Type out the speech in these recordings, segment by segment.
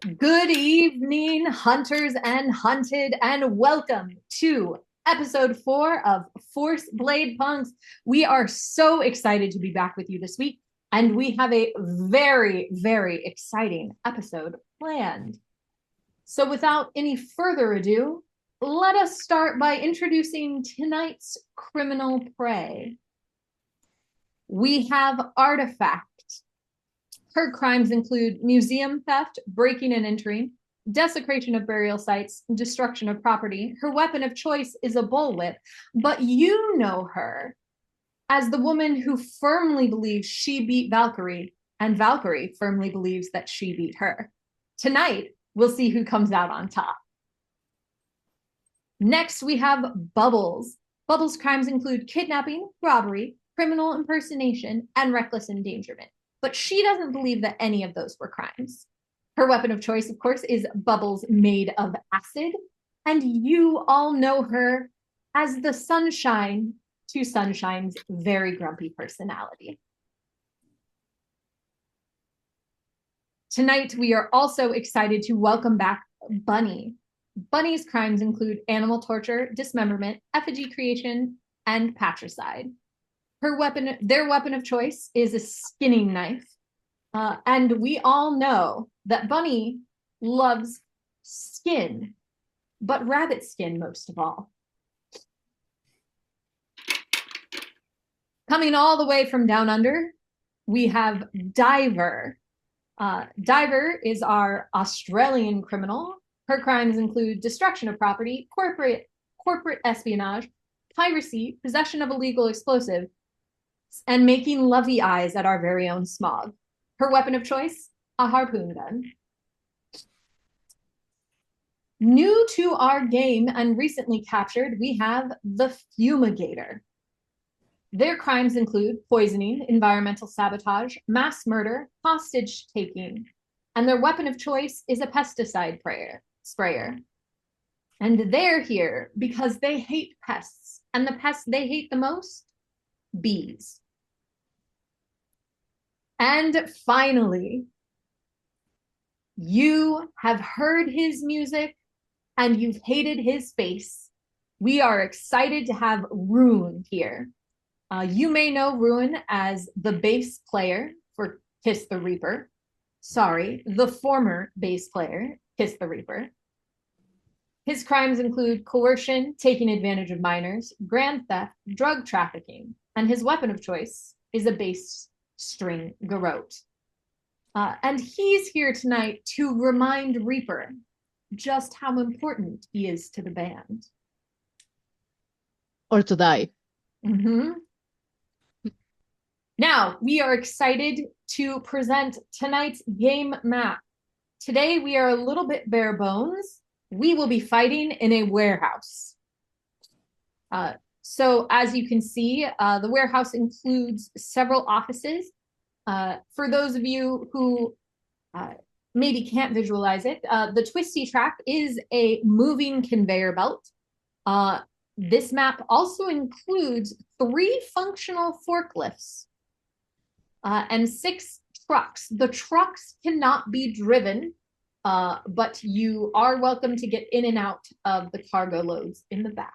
Good evening, hunters and hunted, and welcome to episode 4 of Force Blade Punks. We are so excited to be back with you this week, and we have a very, very exciting episode planned. So, without any further ado, let us start by introducing tonight's criminal prey. We have Artifact. Her crimes include museum theft, breaking and entering, desecration of burial sites, destruction of property. Her weapon of choice is a bullwhip, but you know her as the woman who firmly believes she beat Valkyrie, and Valkyrie firmly believes that she beat her. Tonight, we'll see who comes out on top. Next, we have Bubbles. Bubbles' crimes include kidnapping, robbery, criminal impersonation, and reckless endangerment. But she doesn't believe that any of those were crimes. Her weapon of choice, of course, is bubbles made of acid. And you all know her as the Sunshine to Sunshine's very grumpy personality. Tonight, we are also excited to welcome back Bunny. Bunny's crimes include animal torture, dismemberment, effigy creation, and patricide. Their weapon of choice is a skinning knife. And we all know that Bunny loves skin, but rabbit skin most of all. Coming all the way from down under, we have Diver. Diver is our Australian criminal. Her crimes include destruction of property, corporate espionage, piracy, possession of illegal explosive, and making lovey eyes at our very own Smog. Her weapon of choice, a harpoon gun. New to our game and recently captured, we have the Fumigator. Their crimes include poisoning, environmental sabotage, mass murder, hostage taking, and their weapon of choice is a pesticide sprayer. And they're here because they hate pests, and the pests they hate the most, bees. And finally, you have heard his music and you've hated his face. We are excited to have Rune here. You may know Rune as the bass player for Kiss the Reaper. Sorry, the former bass player, Kiss the Reaper. His crimes include coercion, taking advantage of minors, grand theft, drug trafficking, and his weapon of choice is a bass string garrote. And he's here tonight to remind Reaper just how important he is to the band. Or to die. Mm-hmm. Now, we are excited to present tonight's game map. Today, we are a little bit bare bones. We will be fighting in a warehouse. So as you can see, the warehouse includes several offices. For those of you who maybe can't visualize it, the twisty track is a moving conveyor belt. This map also includes 3 functional forklifts and 6 trucks. The trucks cannot be driven, but you are welcome to get in and out of the cargo loads in the back.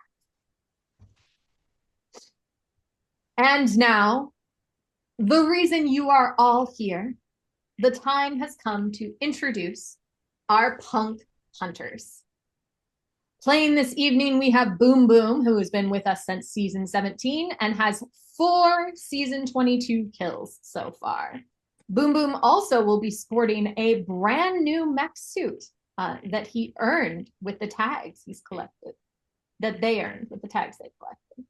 And now, the reason you are all here, the time has come to introduce our punk hunters. Playing this evening, we have Boom Boom, who has been with us since season 17 and has 4 season 22 kills so far. Boom Boom also will be sporting a brand new mech suit that he earned with the tags he's collected, that they earned with the tags they collected.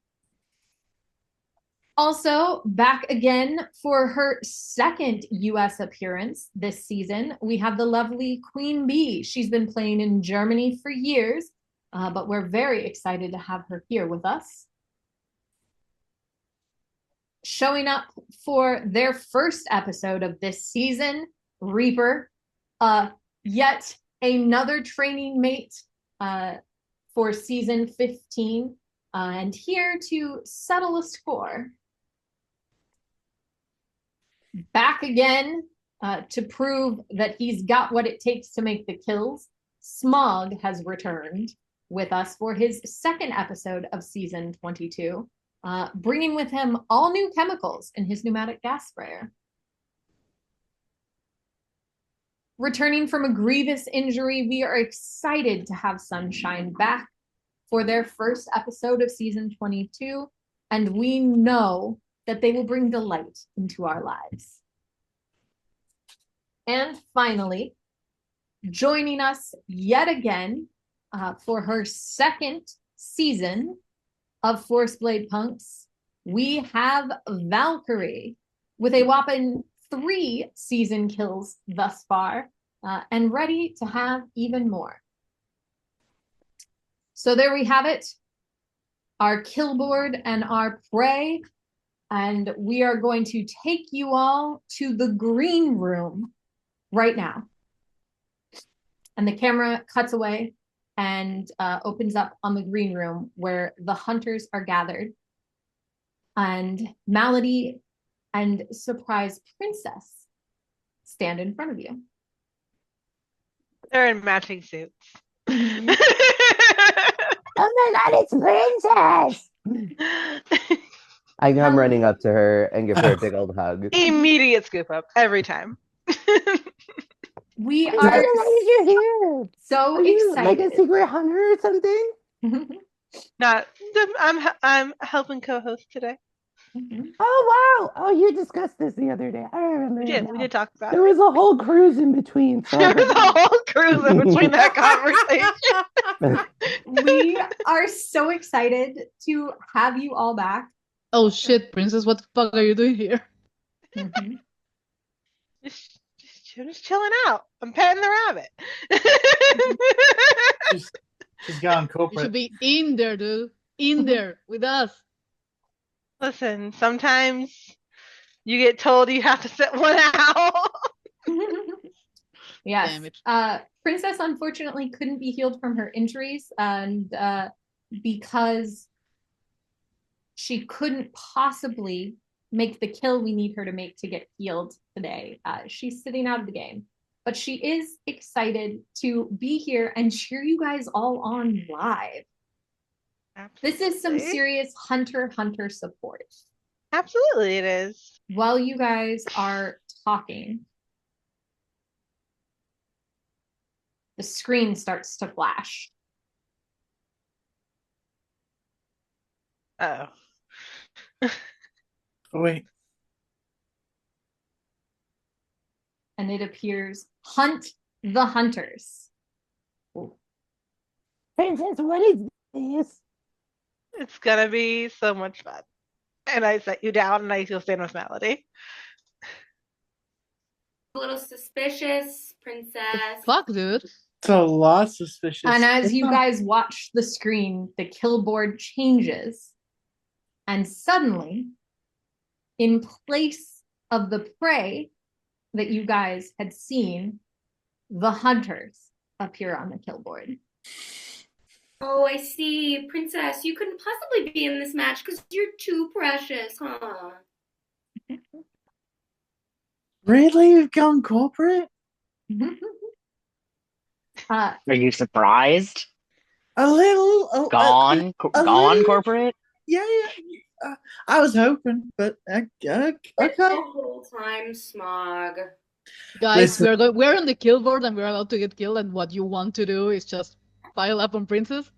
Also, back again for her 2nd US appearance this season, we have the lovely Queen Bee. She's been playing in Germany for years, but we're very excited to have her here with us. Showing up for their 1st episode of this season, Reaper, yet another training mate for season 15, and here to settle a score. Back again to prove that he's got what it takes to make the kills, Smog has returned with us for his second episode of season 22, bringing with him all new chemicals in his pneumatic gas sprayer. Returning from a grievous injury, we are excited to have Sunshine back for their first episode of season 22, and we know that they will bring delight into our lives. And finally, joining us yet again for her second season of Force Blade Punks, we have Valkyrie with a whopping 3 season kills thus far, and ready to have even more. So there we have it, our kill board and our prey, and we are going to take you all to the green room right now. And the camera cuts away and opens up on the green room where the hunters are gathered. And Malady and Surprise Princess stand in front of you. They're in matching suits. Mm-hmm. Oh my God, it's Princess! I come running up to her and give her a big old hug. Immediate scoop up every time. We I'm are so glad you're here. so Are you excited. like a secret hunter or something? Not. I'm helping co-host today. Oh wow! Oh, you discussed this the other day. I remember. We did. We did talk about There was a whole cruise in between. So There was a whole cruise in between that conversation. We are so excited to have you all back. Oh shit, Princess, what the fuck are you doing here? Just chilling out. I'm petting the rabbit. She's gone You corporate. should be in there, dude. In there with us. Listen, sometimes you get told you have to sit one out. Yes. Damn it. Princess unfortunately couldn't be healed from her injuries, and because she couldn't possibly make the kill we need her to make to get healed today, she's sitting out of the game. But she is excited to be here and cheer you guys all on live. Absolutely. This is some serious hunter support. Absolutely, it is. While you guys are talking, the screen starts to flash. Oh. Oh, wait. And it appears, hunt the hunters. Princess, what is this? It's gonna be so much fun. And I set you down and I go stand with Malady. A little suspicious, Princess. Fuck, dude. It's a lot suspicious. And as you guys watch the screen, the kill board changes. And suddenly, in place of the prey that you guys had seen, the hunters appear on the kill board. Oh, I see. Princess, you couldn't possibly be in this match because you're too precious, huh? Really? You've gone corporate? Are you surprised? A little. Gone little. corporate? Yeah. I was hoping, but I The can't. whole time, Smog. Guys, Listen. we're on the kill board and we're allowed to get killed, and what you want to do is just pile up on Princess.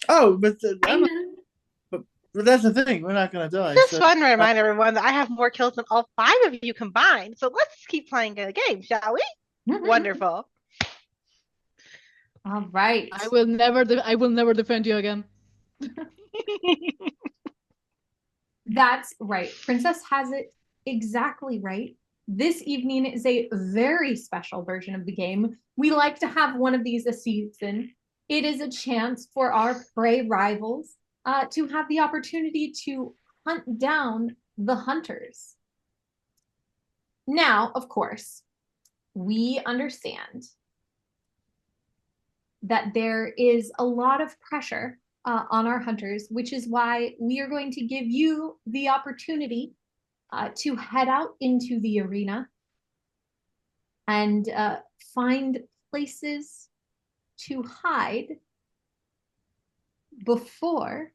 Oh, but I know. but that's the thing. We're not gonna die. Just so- fun to remind everyone that I have more kills than all 5 of you combined. So let's keep playing the game, shall we? Wonderful. All right. I will never defend you again. That's right. Princess has it exactly right. This evening is a very special version of the game. We like to have one of these a season. It is a chance for our prey rivals to have the opportunity to hunt down the hunters. Now, of course, we understand that there is a lot of pressure on our hunters, which is why we are going to give you the opportunity to head out into the arena and find places to hide before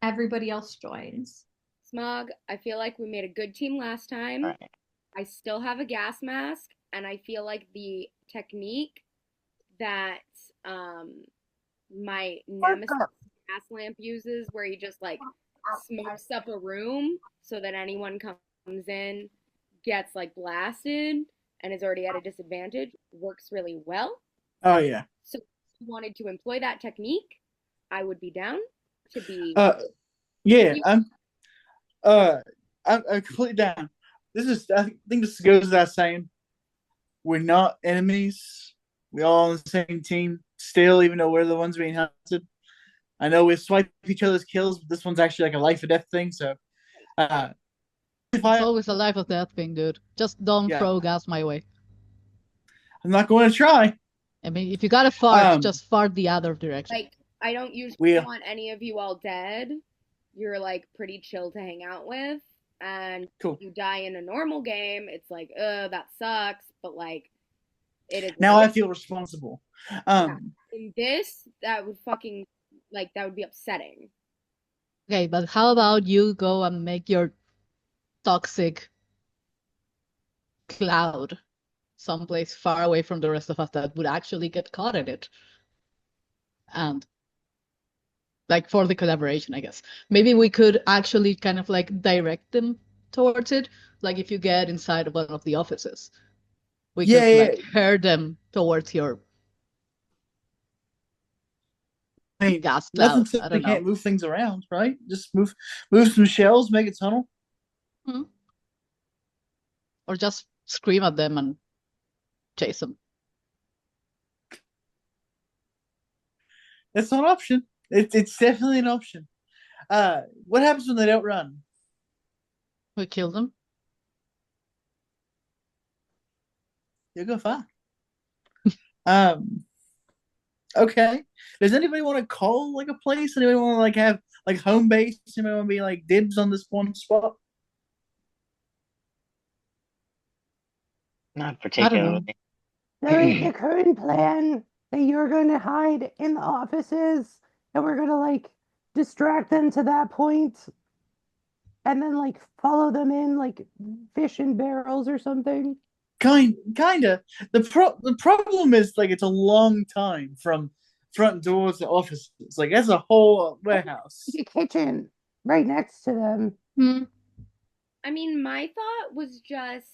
everybody else joins. Smog, I feel like we made a good team last time. Right. I still have a gas mask, and I feel like the technique that my nemesis gas lamp uses, where he just like smokes up a room so that anyone comes in gets like blasted and is already at a disadvantage, works really well. Oh yeah. So if you wanted to employ that technique, I would be down to be. Yeah. I'm completely down. I think this goes without saying. We're not enemies. We're all on the same team still, even though we're the ones being hunted. I know we swipe each other's kills, but this one's actually like a life or death thing. So, It's always a life or death thing, dude. Just don't throw gas my way. I'm not going to try. I mean, if you gotta fart, just fart the other direction. Like, I don't usually want any of you all dead. You're like pretty chill to hang out with. And if you die in a normal game, it's like, that sucks. But like, it is. Now I feel responsible. In this, that would fucking, like, that would be upsetting. Okay, but how about you go and make your toxic cloud someplace far away from the rest of us that would actually get caught in it? And like for the collaboration, I guess. Maybe we could actually kind of like direct them towards it. Like if you get inside of one of the offices, we could like herd them towards your gas cloud. I don't know. Can't move things around, right? Just move some shells, make a tunnel. Mm-hmm. Or just scream at them and chase them. That's not an option. It's definitely an option. What happens when they don't run? We kill them. You'll go far. Okay. Does anybody want to call like a place? Anybody want to like have like home base? Anybody want to be like dibs on this one spot? Not particularly. There is the current plan that you're going to hide in the offices, and we're going to like distract them to that point, and then like follow them in like fish in barrels or something. Kinda. The problem is like it's a long time from front door to offices. Like that's a whole warehouse. The kitchen right next to them. I mean, my thought was just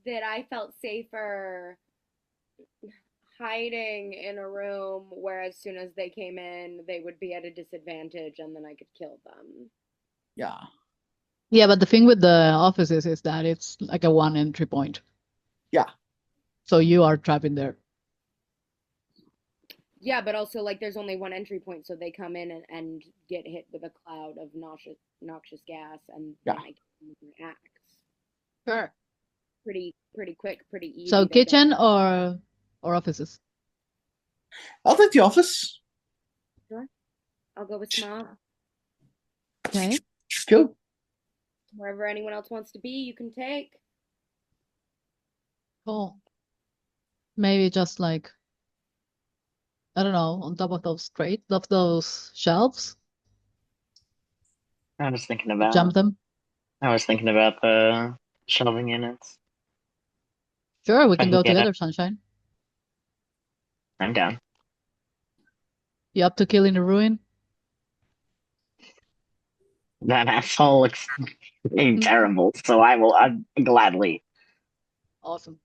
that I felt safer hiding in a room where as soon as they came in, they would be at a disadvantage and then I could kill them. Yeah. Yeah, but the thing with the offices is that it's like a one entry point. Yeah. So you are trapped in there. Yeah, but also like there's only one entry point, so they come in and get hit with a cloud of noxious gas, and then I can use my axe. Sure. Pretty quick, pretty easy. So kitchen or offices? I'll take the office. Sure. I'll go with Smog. Okay. Let's go. Wherever anyone else wants to be, you can take. Cool. Maybe just like, I don't know, on top of those shelves. I was thinking about jump them. I was thinking about the shelving units. Sure, we can go together, Sunshine. I'm down. You up to killing the ruin? That asshole looks terrible, so I'd gladly. Awesome.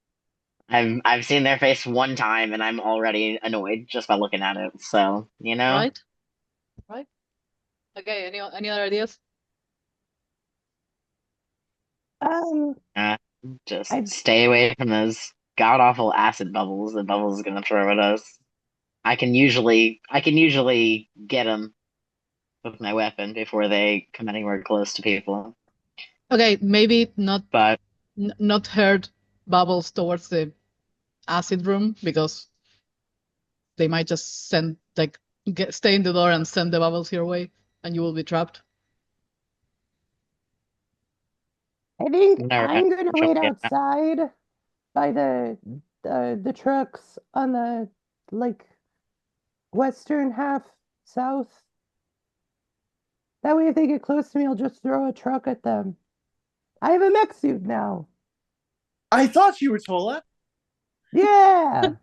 I've seen their face one time and I'm already annoyed just by looking at it, so you know. Right. Okay, any other ideas? Just stay away from those god awful acid bubbles that Bubbles is gonna throw at us. I can usually get them with my weapon before they come anywhere close to people. Okay, maybe not hurt Bubbles towards the acid room, because they might just stay in the door and send the bubbles your way, and you will be trapped. I think I'm gonna wait outside by the trucks on the like western half south. That way, if they get close to me, I'll just throw a truck at them. I have a mech suit now. I thought you were taller. Yeah,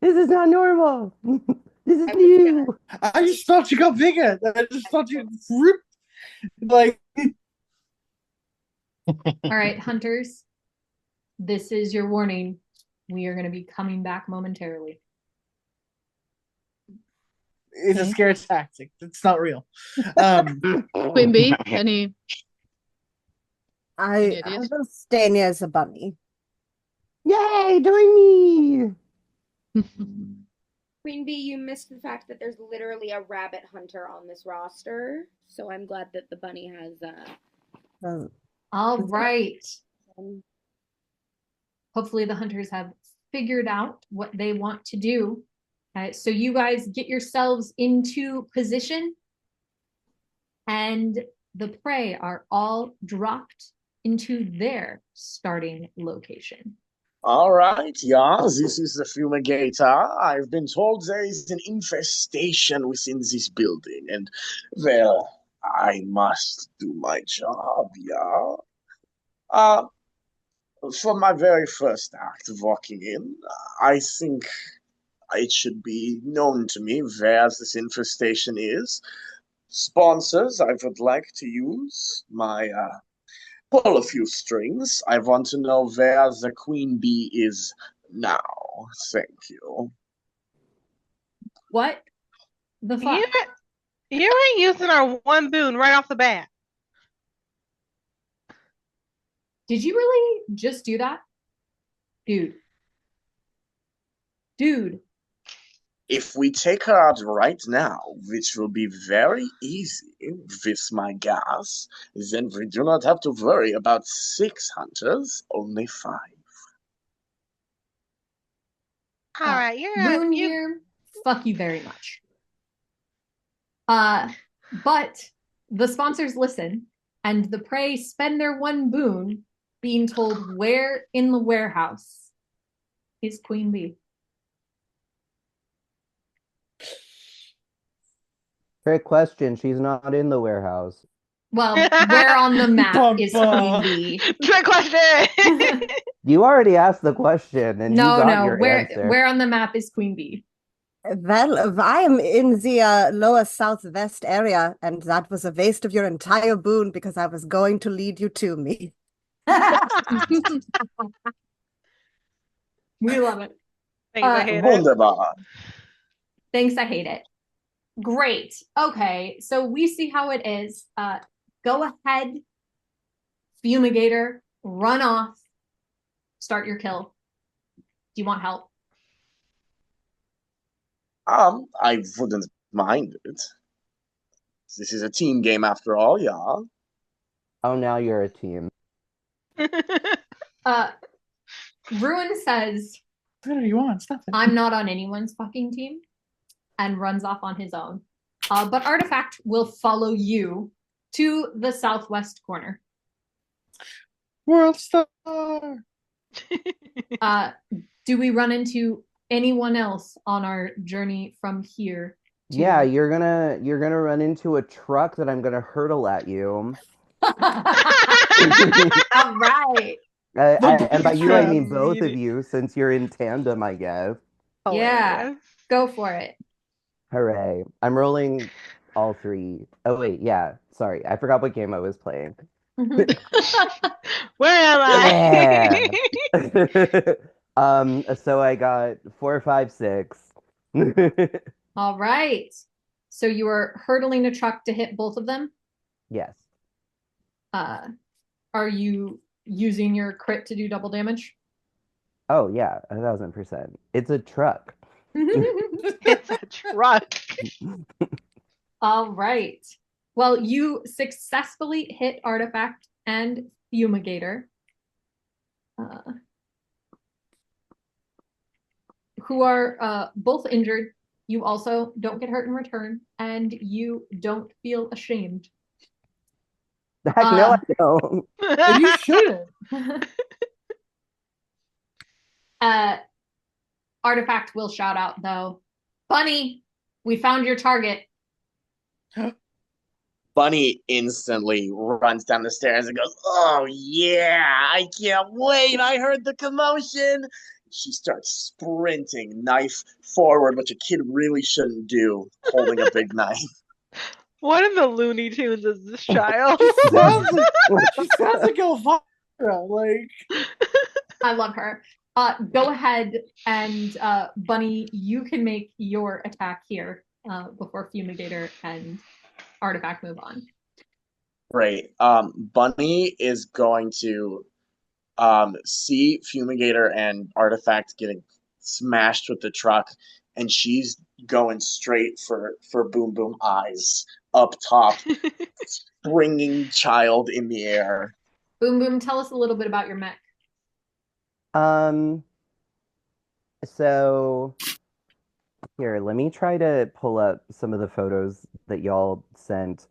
this is not normal. This is I was new. I just thought you got bigger. I just thought you like. All right, hunters, this is your warning. We are going to be coming back momentarily. It's a Okay. scare tactic. It's not real. Queen Bee, any I ideas? will stay near as a bunny. Yay, doing me. Queen Bee, you missed the fact that there's literally a rabbit hunter on this roster, so I'm glad that the bunny has. Uh, All right. Um, Hopefully the hunters have figured out what they want to do. So you guys get yourselves into position, and the prey are all dropped into their starting location. All right, yeah, this is the fumigator. I've been told there is an infestation within this building, and, well, I must do my job, yeah. For my very first act of walking in, I think it should be known to me where this infestation is. Sponsors, I would like to use my pull a few strings. I want to know where the queen bee is now. Thank you. What the fuck? You ain't using our one boon right off the bat. Did you really just do that? Dude. If we take her out right now, which will be very easy with my gas, then we do not have to worry about 6 hunters, only 5. All right, Rune here, fuck you very much. But the sponsors listen, and the prey spend their one boon being told where in the warehouse is Queen Bee. Trick question. She's not in the warehouse. Well, where on the map is Queen Bee? Trick question. You already asked the question, and you got your answer. Where on the map is Queen Bee? Well, I am in the lower southwest area, and that was a waste of your entire boon because I was going to lead you to me. We love it. Thanks, I hate it. Wunderbar. Thanks, I hate it. Great. Okay, so we see how it is. Go ahead, fumigator, run off, start your kill. Do you want help? I wouldn't mind it. This is a team game after all, yeah. Oh, now you're a team. Ruin says, What do you want? Stop it. I'm not on anyone's fucking team, and runs off on his own. But Artifact will follow you to the southwest corner. World star. Do we run into anyone else on our journey from here? Yeah, you're gonna run into a truck that I'm gonna hurtle at you. All right. And by you, I mean both of you, since you're in tandem, I guess. Yeah, go for it. Hooray. I'm rolling all 3. Oh, wait, yeah. Sorry, I forgot what game I was playing. Where am I? Yeah. So I got 4, 5, 6. All right. So you are hurdling a truck to hit both of them? Yes. Are you using your crit to do double damage? Oh, yeah, 1,000%. It's a truck. It's a truck. All right. Well, you successfully hit Artifact and Fumigator, who are both injured. You also don't get hurt in return, and you don't feel ashamed. Heck no, I don't. And you shouldn't. Artifact will shout out though, Bunny, we found your target. Bunny instantly runs down the stairs and goes, "Oh yeah, I can't wait. I heard the commotion." She starts sprinting, knife forward, which a kid really shouldn't do, holding a big knife. What in the Looney Tunes is this child? She sounds like Elvira. Like, I love her. Go ahead and Bunny, you can make your attack here before Fumigator and Artifact move on. Great. Bunny is going to see Fumigator and Artifact getting smashed with the truck, and she's going straight for Boom Boom eyes up top, springing child in the air. Boom Boom, tell us a little bit about your mech. So here, let me try to pull up some of the photos that y'all sent.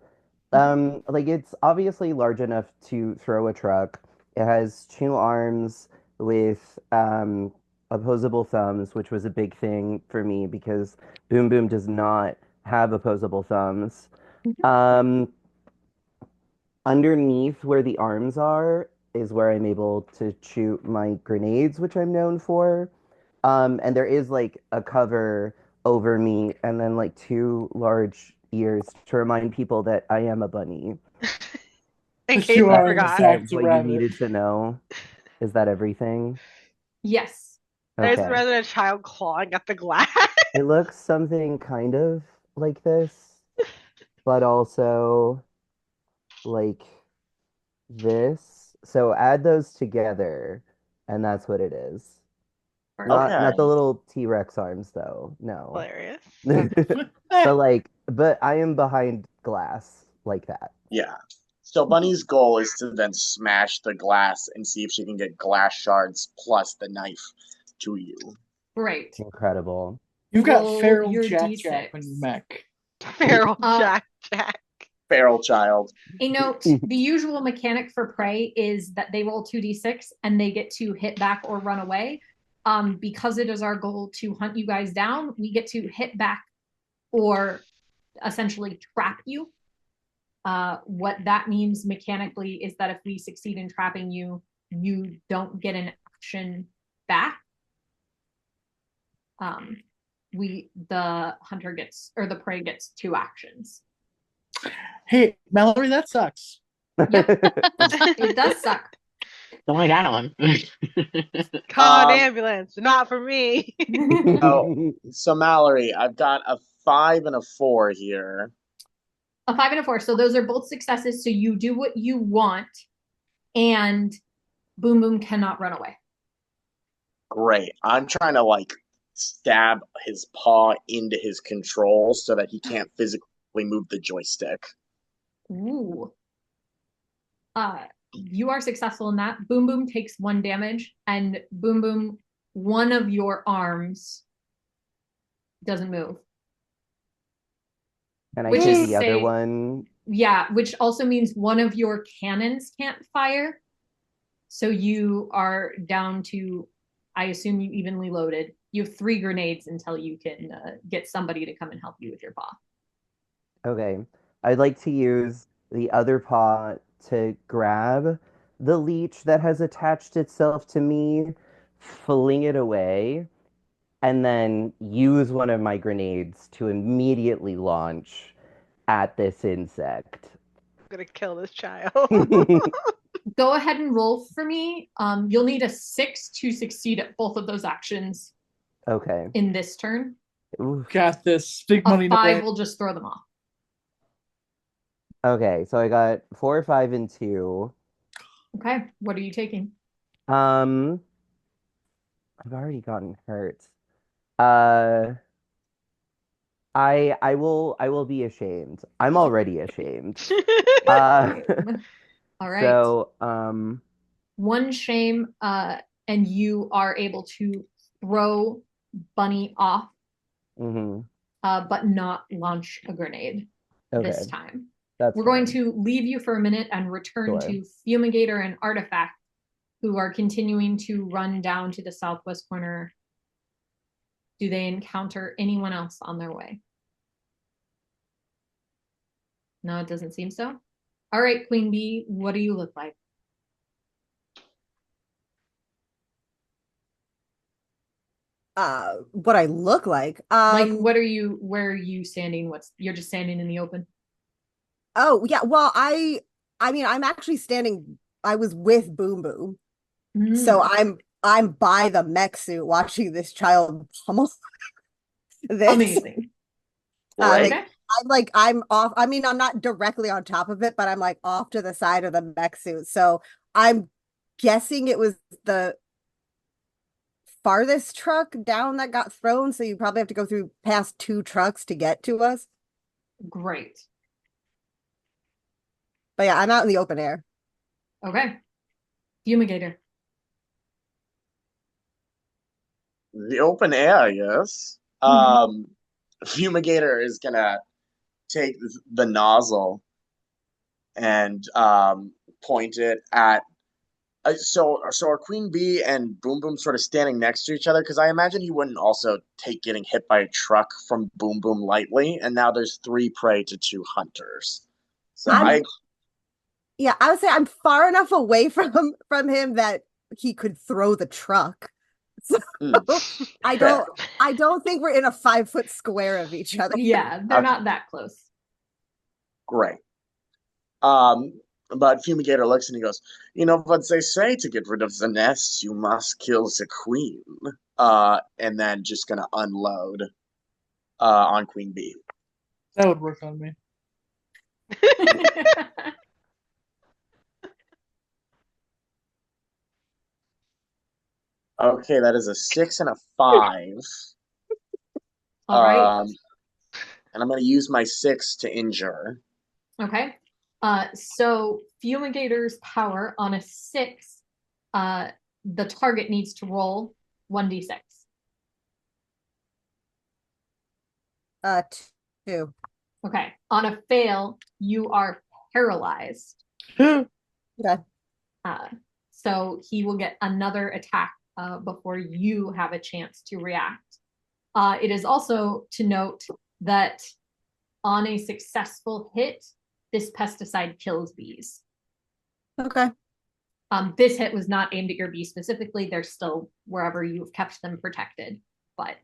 Like it's obviously large enough to throw a truck. It has two arms with opposable thumbs, which was a big thing for me because Boom Boom does not have opposable thumbs. Um, Underneath where the arms are is where I'm able to shoot my grenades, which I'm known for. And there is like a cover over me and then like two large ears to remind people that I am a bunny. In But case you I are, in forgot. fact, That's a what you rabbit. needed to know. Is that everything? Yes. I just Okay. imagine a child clawing at the glass. It looks something kind of like this, but also like this. So add those together, and that's what it is. Not Okay. not the little T-Rex arms though. No. Hilarious. But I am behind glass like that. Yeah. So Bunny's goal is to then smash the glass and see if she can get glass shards plus the knife to you. Great. Incredible. You've got Roll feral your Jack D6. Jack on your mech. Feral Jack. Feral child. A note, the usual mechanic for prey is that they roll 2d6 and they get to hit back or run away. Because it is our goal to hunt you guys down, we get to hit back or essentially trap you. What that means mechanically is that if we succeed in trapping you, you don't get an action back. The hunter gets, or the prey gets 2 actions. Hey, Mallory, that sucks. Yep. It does suck. Only got one. Call an ambulance. Not for me. So Mallory, I've got a 5 and a 4 here. A 5 and a 4. So those are both successes. So you do what you want, and Boom Boom cannot run away. Great. I'm trying to like stab his paw into his controls so that he can't physically move the joystick. Ooh. You are successful in that. Boom Boom takes 1 damage, and Boom Boom, one of your arms doesn't move. And I Which take is the other say- one. Yeah, which also means one of your cannons can't fire. So you are down to, I assume you evenly loaded. You have 3 grenades until you can get somebody to come and help you with your paw. Okay. I'd like to use the other paw to grab the leech that has attached itself to me, fling it away, and then use one of my grenades to immediately launch at this insect. I'm gonna kill this child. Go ahead and roll for me. You'll need a 6 to succeed at both of those actions Okay. in this turn. Oof. Got this. Big money. A 5 will just throw them off. Okay, so I got 4, 5, and 2. Okay, what are you taking? I've already gotten hurt. I will be ashamed. I'm already ashamed. All right. So, 1 shame, and you are able to throw Bunny off, but not launch a grenade this time. We're going to leave you for a minute and return to Fumigator and Artifact, who are continuing to run down to the southwest corner, do they encounter anyone else on their way? No, it doesn't seem so. All right, Queen Bee, what do you look like? What I look like. Like, where are you standing? You're just standing in the open? Oh, yeah. Well, I mean, I'm actually standing, I was with Boom Boom. So I'm by the mech suit watching this child pummel this. Amazing. I'm off. I mean, I'm not directly on top of it, but I'm like off to the side of the mech suit. So I'm guessing it was the farthest truck down that got thrown. So you probably have to go through past 2 trucks to get to us. Great. But yeah, I'm out in the open air. Okay. Fumigator. The open air, yes. Fumigator is gonna take the nozzle and point it at. So are Queen Bee and Boom Boom sort of standing next to each other? Because I imagine he wouldn't also take getting hit by a truck from Boom Boom lightly. And now there's 3 prey to 2 hunters. So I would say I'm far enough away from him that he could throw the truck. So I don't think we're in a 5-foot square of each other. Yeah, they're not that close. Great. But Fumigator looks and he goes, you know what they say, to get rid of the nest, you must kill the queen. And then just gonna unload on Queen Bee. That would work on me. Okay, that is a 6 and a 5. All right. And I'm going to use my 6 to injure. Okay. So Fumigator's power on a 6, the target needs to roll 1d6. 2. Okay. On a fail, you are paralyzed. Okay. So he will get another attack before you have a chance to react. It is also to note that on a successful hit, this pesticide kills bees. Okay. This hit was not aimed at your bee specifically. They're still wherever you've kept them protected. But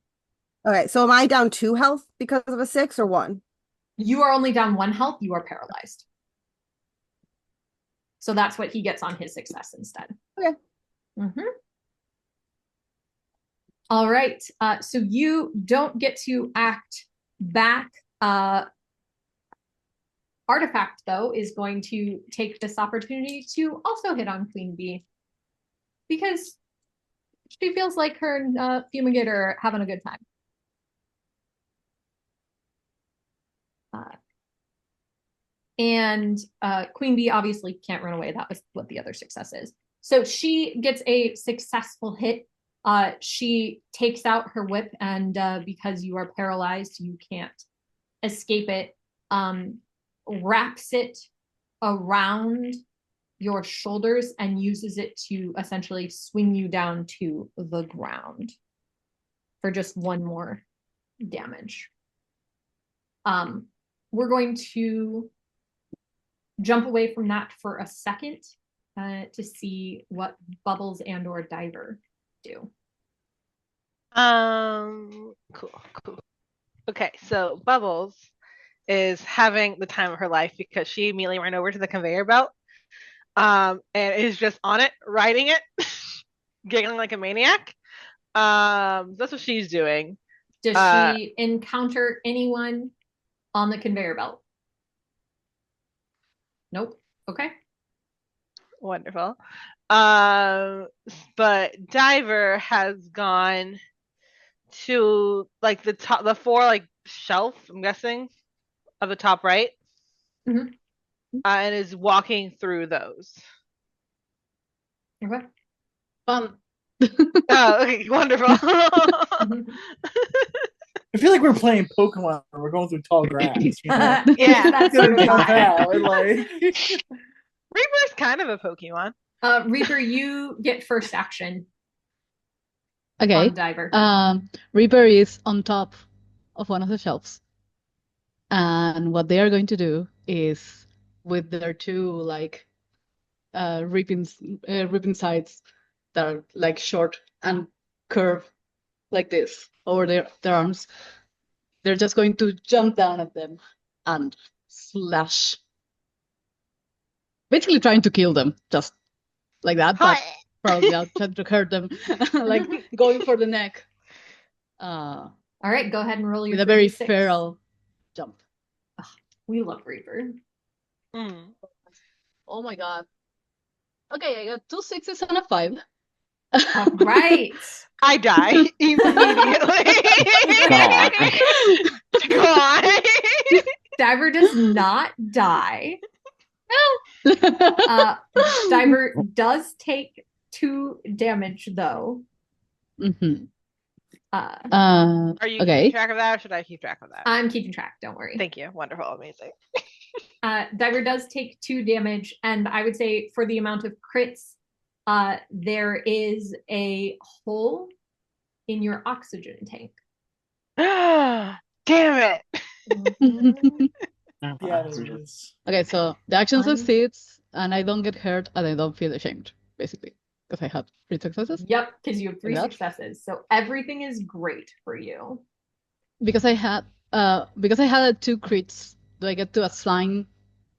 okay, so am I down 2 health because of a 6 or 1? You are only down 1 health. You are paralyzed. So that's what he gets on his success instead. Okay. All right. So you don't get to act back. Artifact, though, is going to take this opportunity to also hit on Queen Bee. Because she feels like her and Fumigator are having a good time. And Queen Bee obviously can't run away. That was what the other success is. So she gets a successful hit. She takes out her whip, and because you are paralyzed, you can't escape it. Wraps it around your shoulders and uses it to essentially swing you down to the ground for just 1 more damage. We're going to jump away from that for a second to see what Bubbles and or Diver do. Cool. Okay, so Bubbles is having the time of her life because she immediately ran over to the conveyor belt and is just on it, riding it, giggling like a maniac. That's what she's doing. Does she encounter anyone on the conveyor belt? Nope. Okay. Wonderful. But Diver has gone to like the 4 like shelf, I'm guessing, of the top right, and is walking through those. Okay. Fun. Oh, okay, wonderful. I feel like we're playing Pokemon. We're going through tall grass. You know? Yeah, that's sort of jump out. Like... Reaper's kind of a Pokemon. Reaper, you get first action Okay. on Diver. Reaper is on top of one of the shelves. And what they are going to do is with their two like ripping sides that are like short and curved like this over their arms, they're just going to jump down at them and slash. Basically trying to kill them, just like that, but probably not trying to hurt them, like going for the neck. All right, go ahead and roll your With a very 3d6. feral jump. We love Reaper. Oh my god. Okay, I got 2 6s and a 5. All right. I die immediately. Come on. Come on. Diver does not die. Diver does take 2 damage, though. Mm-hmm. Are you Okay. keeping track of that, or should I keep track of that? I'm keeping track, don't worry. Thank you. Wonderful. Amazing. Diver does take 2 damage, and I would say for the amount of crits, there is a hole in your oxygen tank. Damn it. Yeah, there it is. Okay, so the action succeeds, and I don't get hurt, and I don't feel ashamed, basically, because I have 3 successes. Yep, because you have 3 Like that? successes, so everything is great for you. Because I had 2 crits, do I get to assign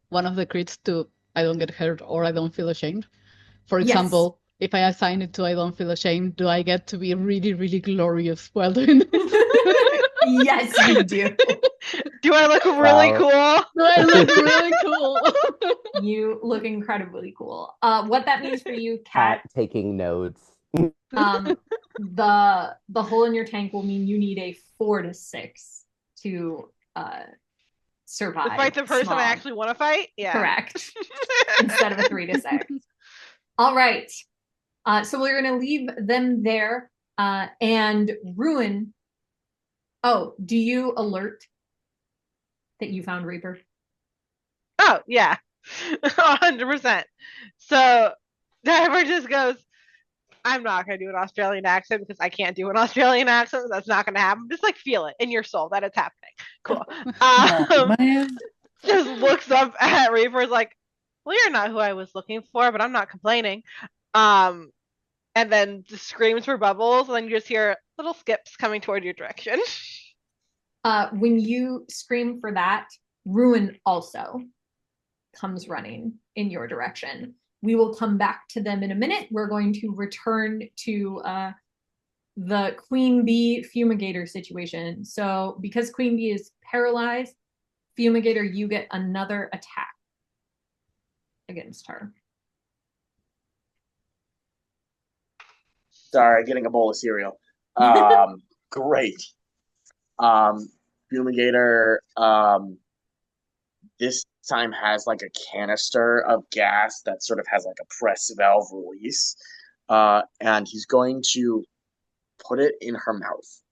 one of the crits to I don't get hurt or I don't feel ashamed? For Yes. example, if I assign it to I don't feel ashamed, do I get to be really, really glorious while doing this? Yes, you do. Do I look really cool? Do I look really cool? You look incredibly cool. What that means for you, Kat, Cat taking notes. the hole in your tank will mean you need a 4 to 6 to survive. To fight the person Smog. I actually want to fight? Yeah. Correct. Instead of a 3 to 6. All right. So we're going to leave them there. And Ruin. Oh, do you alert that you found Reaper? Oh, yeah. 100%. So Diver just goes, I'm not going to do an Australian accent because I can't do an Australian accent. That's not going to happen. Just like feel it in your soul that it's happening. Cool. Man. Just looks up at Reaper, is like, well, you're not who I was looking for, but I'm not complaining. And then just screams for Bubbles, and then you just hear little skips coming toward your direction. When you scream for that, Ruin also comes running in your direction. We will come back to them in a minute. We're going to return to the Queen Bee Fumigator situation. So because Queen Bee is paralyzed, Fumigator, you get another attack against her. Sorry, getting a bowl of cereal. Great. Fumigator this time has like a canister of gas that sort of has like a press valve release. And he's going to put it in her mouth.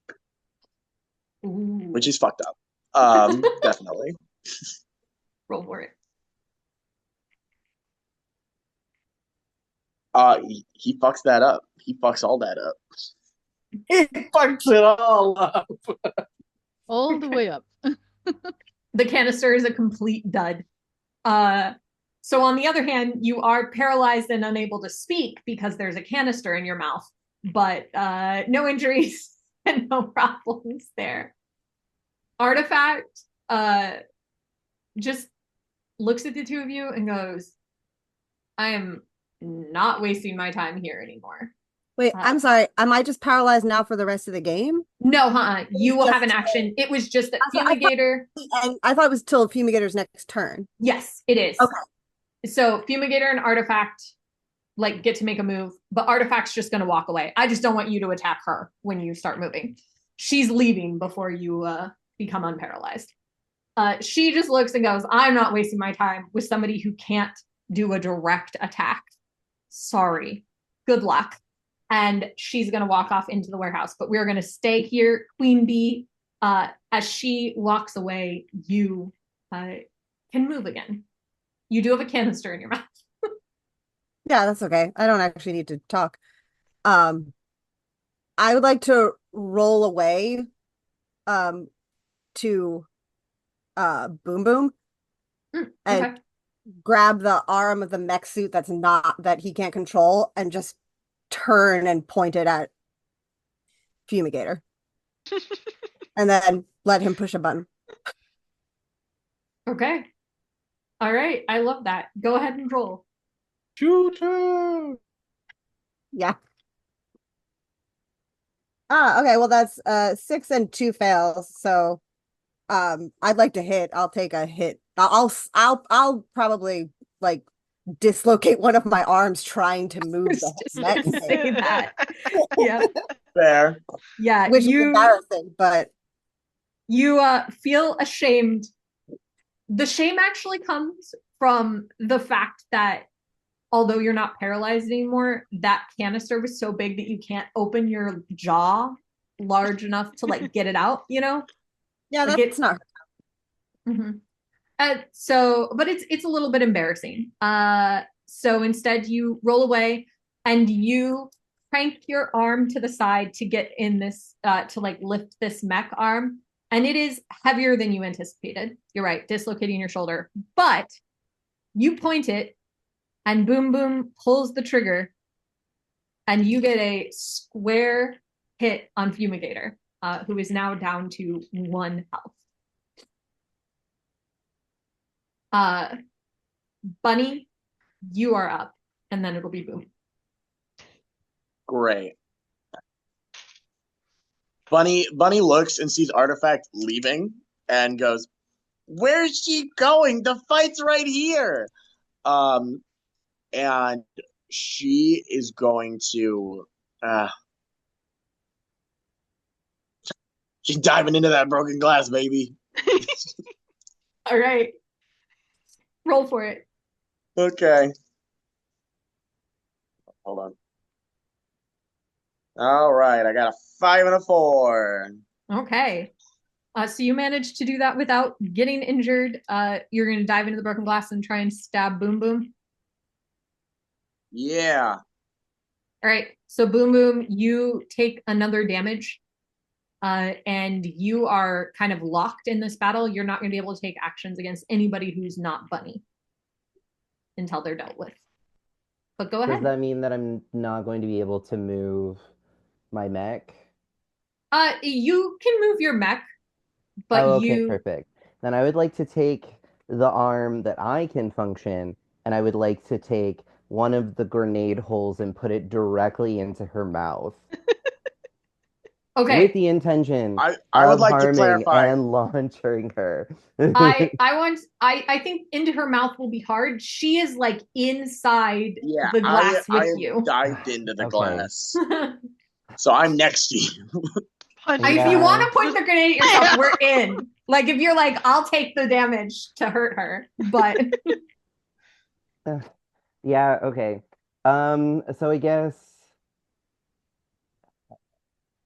Ooh. Which is fucked up. Definitely. Roll for it. He fucks that up. He fucks all that up. He fucks it all up. All the way up. The canister is a complete dud. So on the other hand, you are paralyzed and unable to speak because there's a canister in your mouth, but no injuries and no problems there. Artifact just looks at the two of you and goes, I am not wasting my time here anymore. Wait, I'm sorry. Am I just paralyzed now for the rest of the game? No, you will have an action. It was just that Fumigator. I thought it was till Fumigator's next turn. Yes, it is. Okay. So Fumigator and Artifact like get to make a move, but Artifact's just going to walk away. I just don't want you to attack her when you start moving. She's leaving before you become unparalyzed. She just looks and goes, I'm not wasting my time with somebody who can't do a direct attack. Sorry. Good luck. And she's going to walk off into the warehouse. But we're going to stay here. Queen Bee, as she walks away, you can move again. You do have a canister in your mouth. Yeah, that's okay. I don't actually need to talk. Um, I would like to roll away to Boom Boom and Okay. grab the arm of the mech suit that he can't control and just turn and point it at Fumigator. And then let him push a button. Okay. All right. I love that. Go ahead and roll. Shooter. Yeah. Okay, well that's 6 and 2 fails. So I'd like to hit. I'll take a hit. I'll probably like dislocate one of my arms trying to move the Just mech gonna suit, say that. Yeah. Fair. Yeah. which is embarrassing, but You feel ashamed. The shame actually comes from the fact that although you're not paralyzed anymore, that canister was so big that you can't open your jaw large enough to like get it out, you know? yeah, Like that's not Mhm. But it's a little bit embarrassing. So instead you roll away and you crank your arm to the side to get in this to like lift this mech arm, and it is heavier than you anticipated. You're right, dislocating your shoulder, but you point it, and Boom Boom pulls the trigger, and you get a square hit on Fumigator, who is now down to 1 health. Uh, Bunny, you are up, and then it'll be Boom. Great. Bunny looks and sees Artifact leaving and goes, "Where's she going? The fight's right here." And she is going to she's diving into that broken glass, baby. All right. Roll for it. Okay. Hold on. All right, I got a 5 and a 4. Okay. So you managed to do that without getting injured. You're going to dive into the broken glass and try and stab Boom Boom. Yeah. All right. So Boom Boom, you take another damage, and you are kind of locked in this battle. You're not going to be able to take actions against anybody who's not Bunny until they're dealt with. But go Does ahead. that mean that I'm not going to be able to move my mech? You can move your mech, but Oh, okay, perfect. Then I would like to take the arm that I can function, and I would like to take one of the grenade holes and put it directly into her mouth with Okay. the intention I would of like to harming clarify. and launching her. I think into her mouth will be hard. She is like inside Yeah, the glass I with you. dived into the Okay. glass. So I'm next to you. If you want Yeah. to point the grenade at yourself, we're in. Like if you're like, I'll take the damage to hurt her, but Yeah, okay. So I guess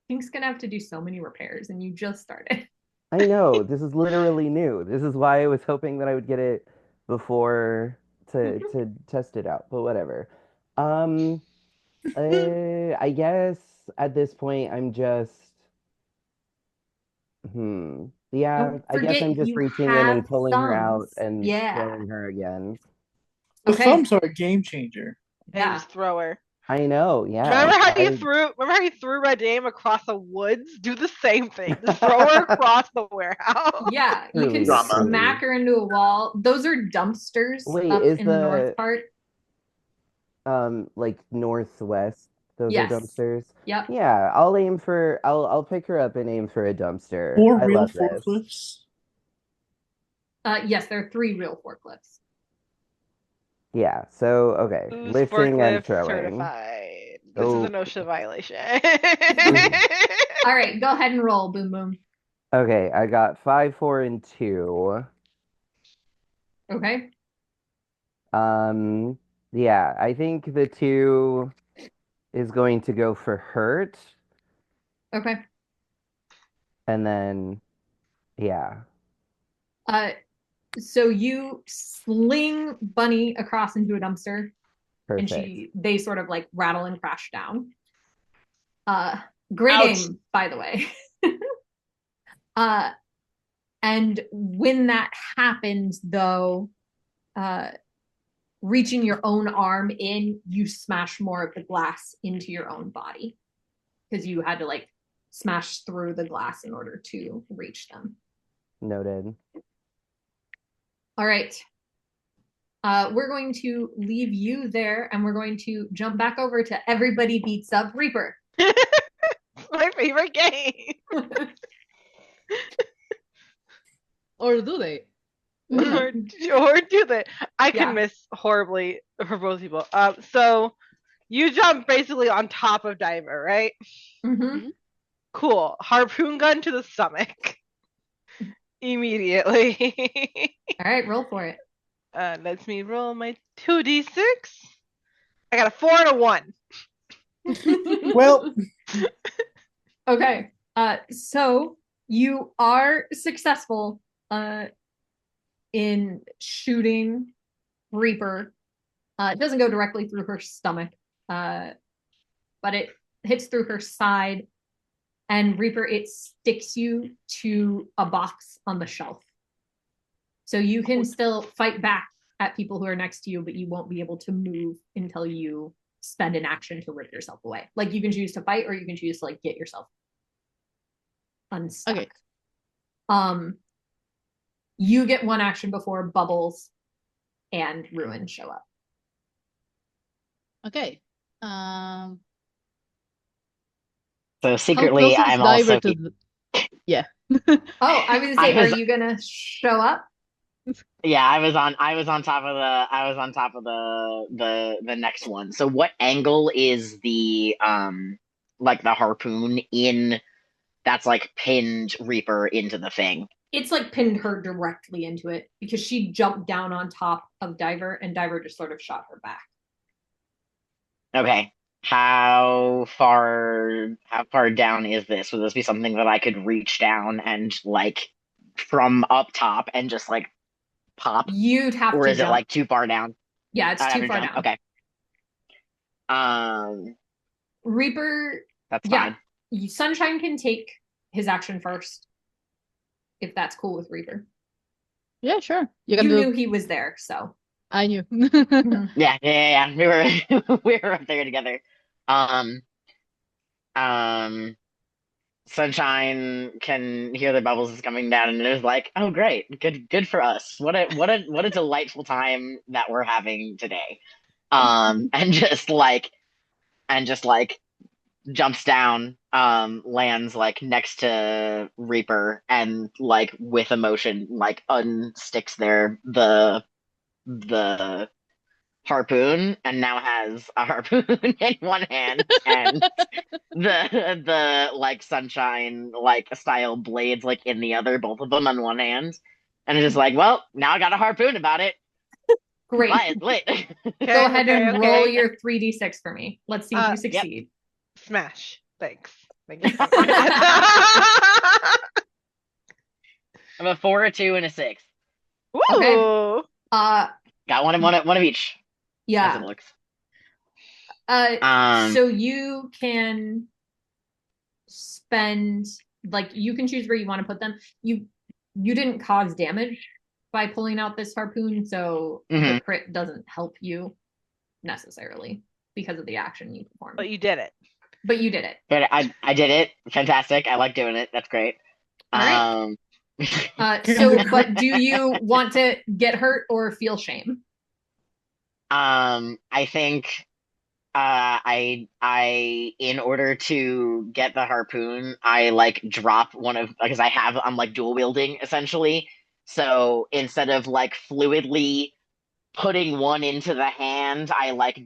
Pink's gonna have to do so many repairs, and you just started. I know this is literally new. This is why I was hoping that I would get it before to test it out, but whatever. Um, I guess at this point I'm just yeah, Don't I guess I'm forget just you reaching in have and pulling her out thumbs. and Yeah. throwing her again. The Okay. thumbs are a game changer. And Yeah. just throw her. I know, yeah. Remember how you threw Red Dame across the woods? Do the same thing. Just throw her across the warehouse. Yeah, you can Truly, smack her into a wall. Those are dumpsters Wait, up is in the north the part. like northwest, those are Yes. dumpsters? Yep. Yeah, I'll pick her up and aim for a dumpster. 4 I real love this. forklifts. Yes, there are 3 real forklifts. Yeah, so okay. Who's Lifting and forklift throwing. certified? This is Oh, an OSHA violation. All right, go ahead and roll, Boom Boom. okay, I got 5, 4, and 2. Okay. Yeah, I think the 2 is going to go for hurt, Okay. and then yeah. So you sling Bunny across into a dumpster. and Perfect. they sort of like rattle and crash down. Great aim, by the way. And when that happens, though, reaching your own arm in, you smash more of the glass into your own body because you had to like smash through the glass in order to reach them. Noted. All right. We're going to leave you there and we're going to jump back over to Everybody Beats Up Reaper. My favorite game. Or do they? or do they? I can miss horribly for both people. So you jump basically on top of Diver, right? Mm-hmm. Cool. Harpoon gun to the stomach. Immediately. All right, roll for it. Let me roll my 2d6. I got a 4 and a 1. Well, okay. So you are successful in shooting Reaper. It doesn't go directly through her stomach, but it hits through her side. And Reaper, it sticks you to a box on the shelf. So you can still fight back at people who are next to you, but you won't be able to move until you spend an action to rip yourself away. Like you can choose to fight or you can choose to like get yourself unstuck. Okay. You get one action before Bubbles and Ruin show up. Okay. So secretly, I'm also. Yeah. Oh, I was gonna say, are you gonna show up? Yeah, I was on top of the next one. So what angle is the like the harpoon in that's like pinned Reaper into the thing? It's like pinned her directly into it because she jumped down on top of Diver and Diver just sort of shot her back. Okay. How far down is this? Would this be something that I could reach down and like from up top and just like pop? You'd have or to is jump. It like too far down? Yeah, it's too far down. Okay. Reaper. That's fine. Yeah, Sunshine can take his action first, if that's cool with Reaper. Yeah, sure. You knew he was there, so. I knew. Yeah. We were up there together. Sunshine can hear the bubbles is coming down and is like, "Oh, great, good for us. What a delightful time that we're having today." And just like jumps down, lands like next to Reaper and like with emotion like unsticks the harpoon and now has a harpoon in one hand and the like sunshine like style blades like in the other, both of them on one hand, and it's just like, well, now I got a harpoon about it. Great. Lit. Go ahead and roll your 3d6 for me. Let's see if you succeed. Yep. Smash. Thanks. Thank you. I'm a 4, a 2, and a 6. Ooh. Okay. Got one of each. Yeah. As it looks. So you can spend, like, you can choose where you want to put them. You didn't cause damage by pulling out this harpoon, so the crit doesn't help you necessarily because of the action you performed. But you did it. But you did it. But I did it. Fantastic. I like doing it. That's great. All right. But do you want to get hurt or feel shame? I think I in order to get the harpoon, I like drop one of, because I'm like dual wielding essentially. So instead of like fluidly putting one into the hand, I like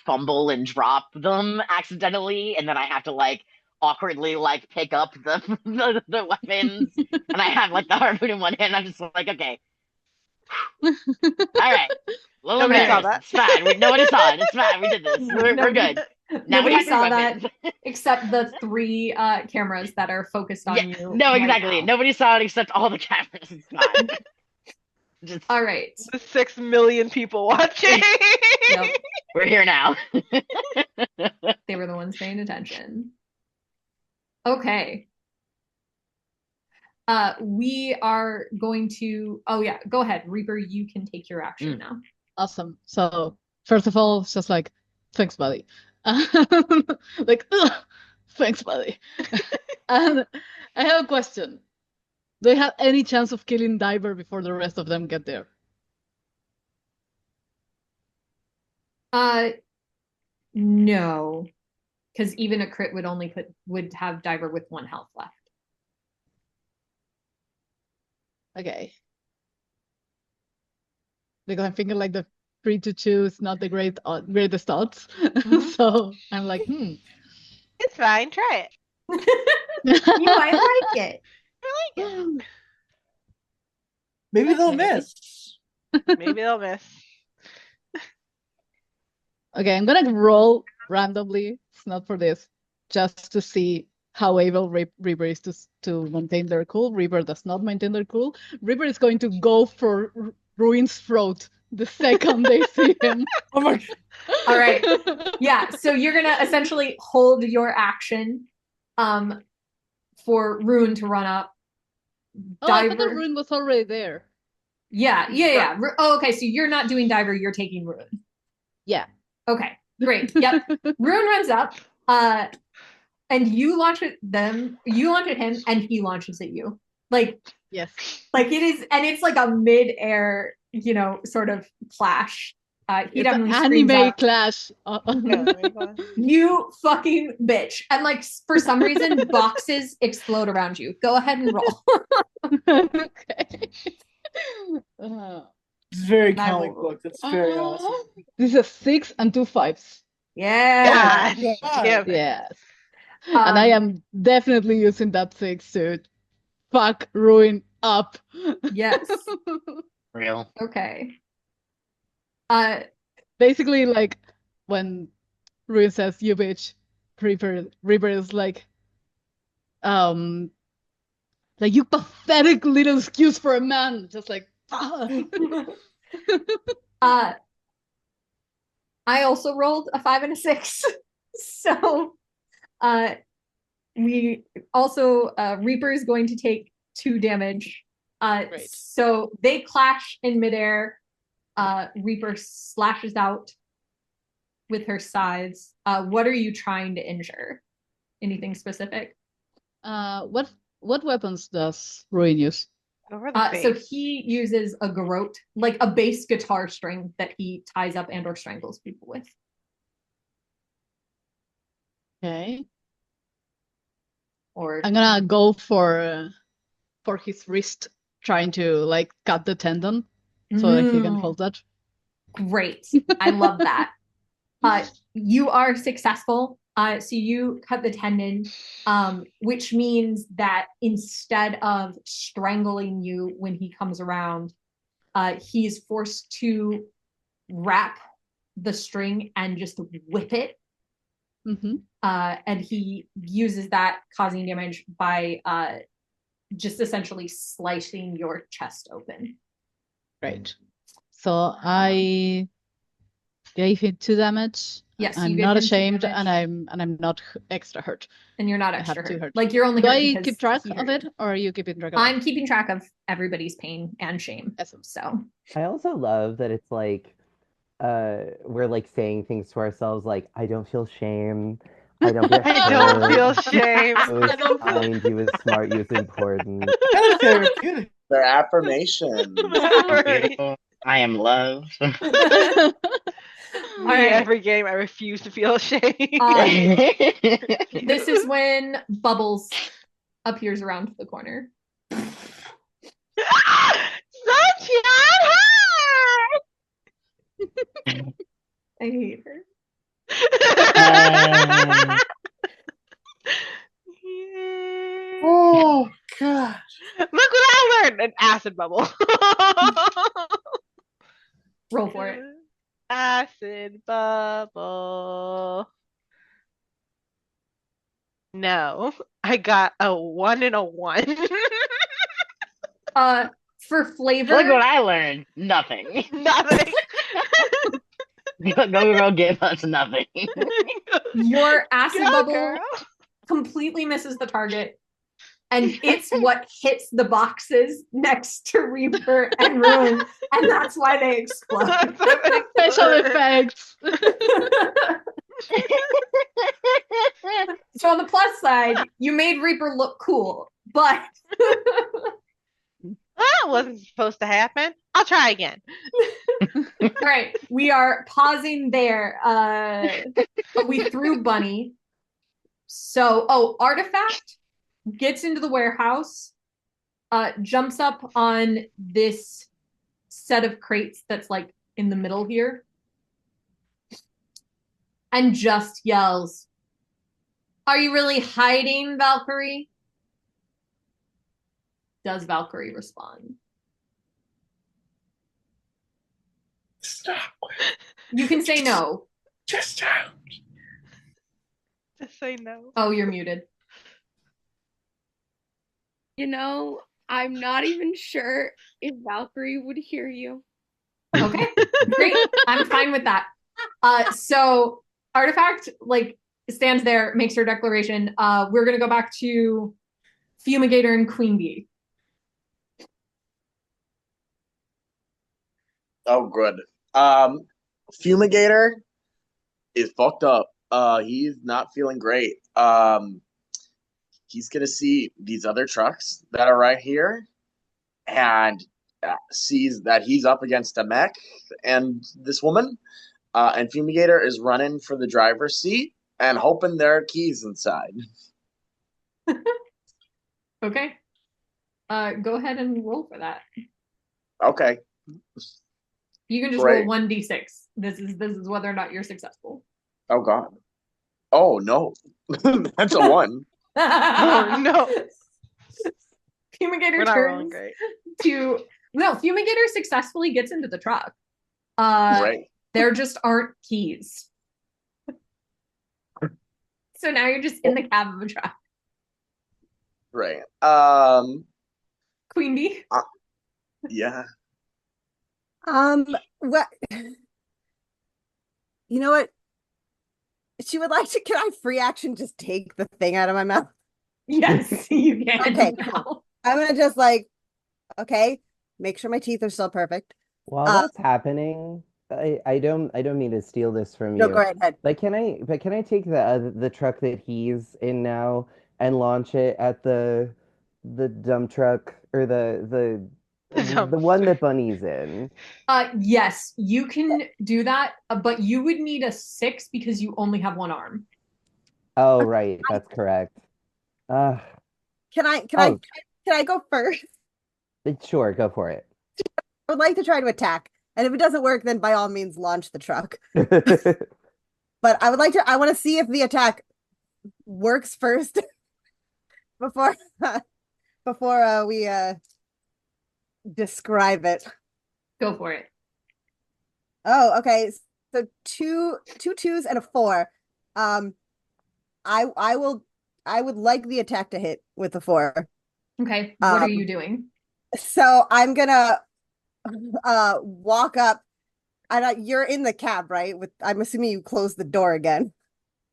fumble and drop them accidentally, and then I have to like awkwardly like pick up the weapons, and I have like the harpoon in one hand. I'm just like, okay, all right. Nobody saw that. It's fine. Nobody saw it. It's fine. We did this. We're good. Now Nobody saw that except the 3 cameras that are focused on you. No, exactly. Right now. Nobody saw it except all the cameras. It's fine. All right. The 6 million people watching. Yep. We're here now. They were the ones paying attention. Okay. We are going to. Oh yeah, go ahead, Reaper. You can take your action now. Awesome. So first of all, it's just like, thanks, buddy. Like, ugh, thanks, buddy. And I have a question. Do I have any chance of killing Diver before the rest of them get there? No, because even a crit would have Diver with 1 health left. Okay. Because I'm thinking like the 3 to 2 is not the greatest odds. So I'm like, It's fine. Try it. You might like it. I like it. Maybe they'll miss. Maybe they'll miss. Okay, I'm gonna roll randomly. It's not for this, just to see how able Reaper is to maintain their cool. Reaper does not maintain their cool. Reaper is going to go for Ruin's throat the second they see him. Oh my God. All right. Yeah, so you're gonna essentially hold your action for Ruin to run up. Oh, I thought that Ruin was already there. Yeah. Oh, okay, so you're not doing Diver, you're taking Ruin. Yeah. Okay, great. Yep. Ruin runs up, and you launch at him, and he launches at you. Like, yes. Like it is, and it's like a mid-air, sort of clash. He definitely screams anime out, clash. "You fucking bitch!" And like for some reason, boxes explode around you. Go ahead and roll. Okay. It's very comic book. That's very awesome. This is a 6 and 2 5s. Yeah. Yes. And I am definitely using that 6 to fuck Ruin up. Yes. Real. Okay. Basically, like when Ruin says "you bitch," Reaper is like you pathetic little excuse for a man, just like. I also rolled a 5 and a 6, so we also Reaper is going to take 2 damage. So they clash in midair. Reaper slashes out with her scythes. What are you trying to injure? Anything specific? What weapons does Ruin use? So he uses a garrote, like a bass guitar string that he ties up and or strangles people with. Okay. Or I'm gonna go for his wrist, trying to like cut the tendon so that he can hold that. Great. I love that. You are successful. So you cut the tendon, which means that instead of strangling you when he comes around, he's forced to wrap the string and just whip it. And he uses that, causing damage by just essentially slicing your chest open. Right. So I gave him 2 damage. Yes, I'm not ashamed, and I'm not extra hurt. And you're not extra hurt. Like you're only. Do hurt I keep track of it, or are you keeping track of it? I'm keeping track of everybody's pain and shame. Awesome. So I also love that it's like we're like saying things to ourselves like, I don't feel shame. I don't get I don't feel shame. He was kind, he was smart, he was important. Their affirmation. I am loved. Every game I refuse to feel shame. This is when Bubbles appears around the corner. I hate her. Oh God! Look what I learned! An acid bubble. Roll for it. Acid bubble. No, I got a 1 and a 1. For So flavor, look what I learned. Nothing. Nothing. Go give us nothing. your acid Go, bubble girl. completely misses the target. And it's what hits the boxes next to Reaper and Ruin. And that's why they explode. Special effects. So on the plus side, you made Reaper look cool, but That wasn't supposed to happen. I'll try again. all right, we are pausing there. We threw Bunny. So, Artifact gets into the warehouse, jumps up on this set of crates that's like in the middle here, and just yells, "Are you really hiding, Valkyrie?" Does Valkyrie respond? Stop. You can say no. Just don't. Just say no. Oh, you're muted. You know, I'm not even sure if Valkyrie would hear you. Okay, great. I'm fine with that. So Artifact stands there, makes her declaration. We're gonna go back to Fumigator and Queen Bee. Oh, good. Fumigator is fucked up. He's not feeling great. He's gonna see these other trucks that are right here, and sees that he's up against a mech and this woman. And Fumigator is running for the driver's seat and hoping there are keys inside. Okay. Go ahead and roll for that. Okay. You can just Great. roll 1d6. This is whether or not you're successful. Oh God. Oh no. That's a 1. Oh no. Fumigator We're not rolling turns great. no, Fumigator successfully gets into the truck. Right. There just aren't keys. So now you're just in the cab of a truck. Right. Queen Bee? Yeah. What? You know what? She would like to. Can I free action just take the thing out of my mouth? Yes, you can. Okay, cool. I'm gonna just okay, make sure my teeth are still perfect. While that's happening, I don't mean to steal this from No, you. go ahead. But can I take the truck that he's in now and launch it at the dump truck or the one that Bunny's in? Yes, you can do that, but you would need a 6 because you only have one arm. Oh, right, that's correct. Can I go first? Sure, go for it. I would like to try to attack, and if it doesn't work, then by all means launch the truck. But I want to see if the attack works first before we describe it. Go for it. Oh, okay. So two 2s and a 4. I would like the attack to hit with the 4. Okay. What are you doing? So I'm gonna walk up. You're in the cab, right? I'm assuming you closed the door again.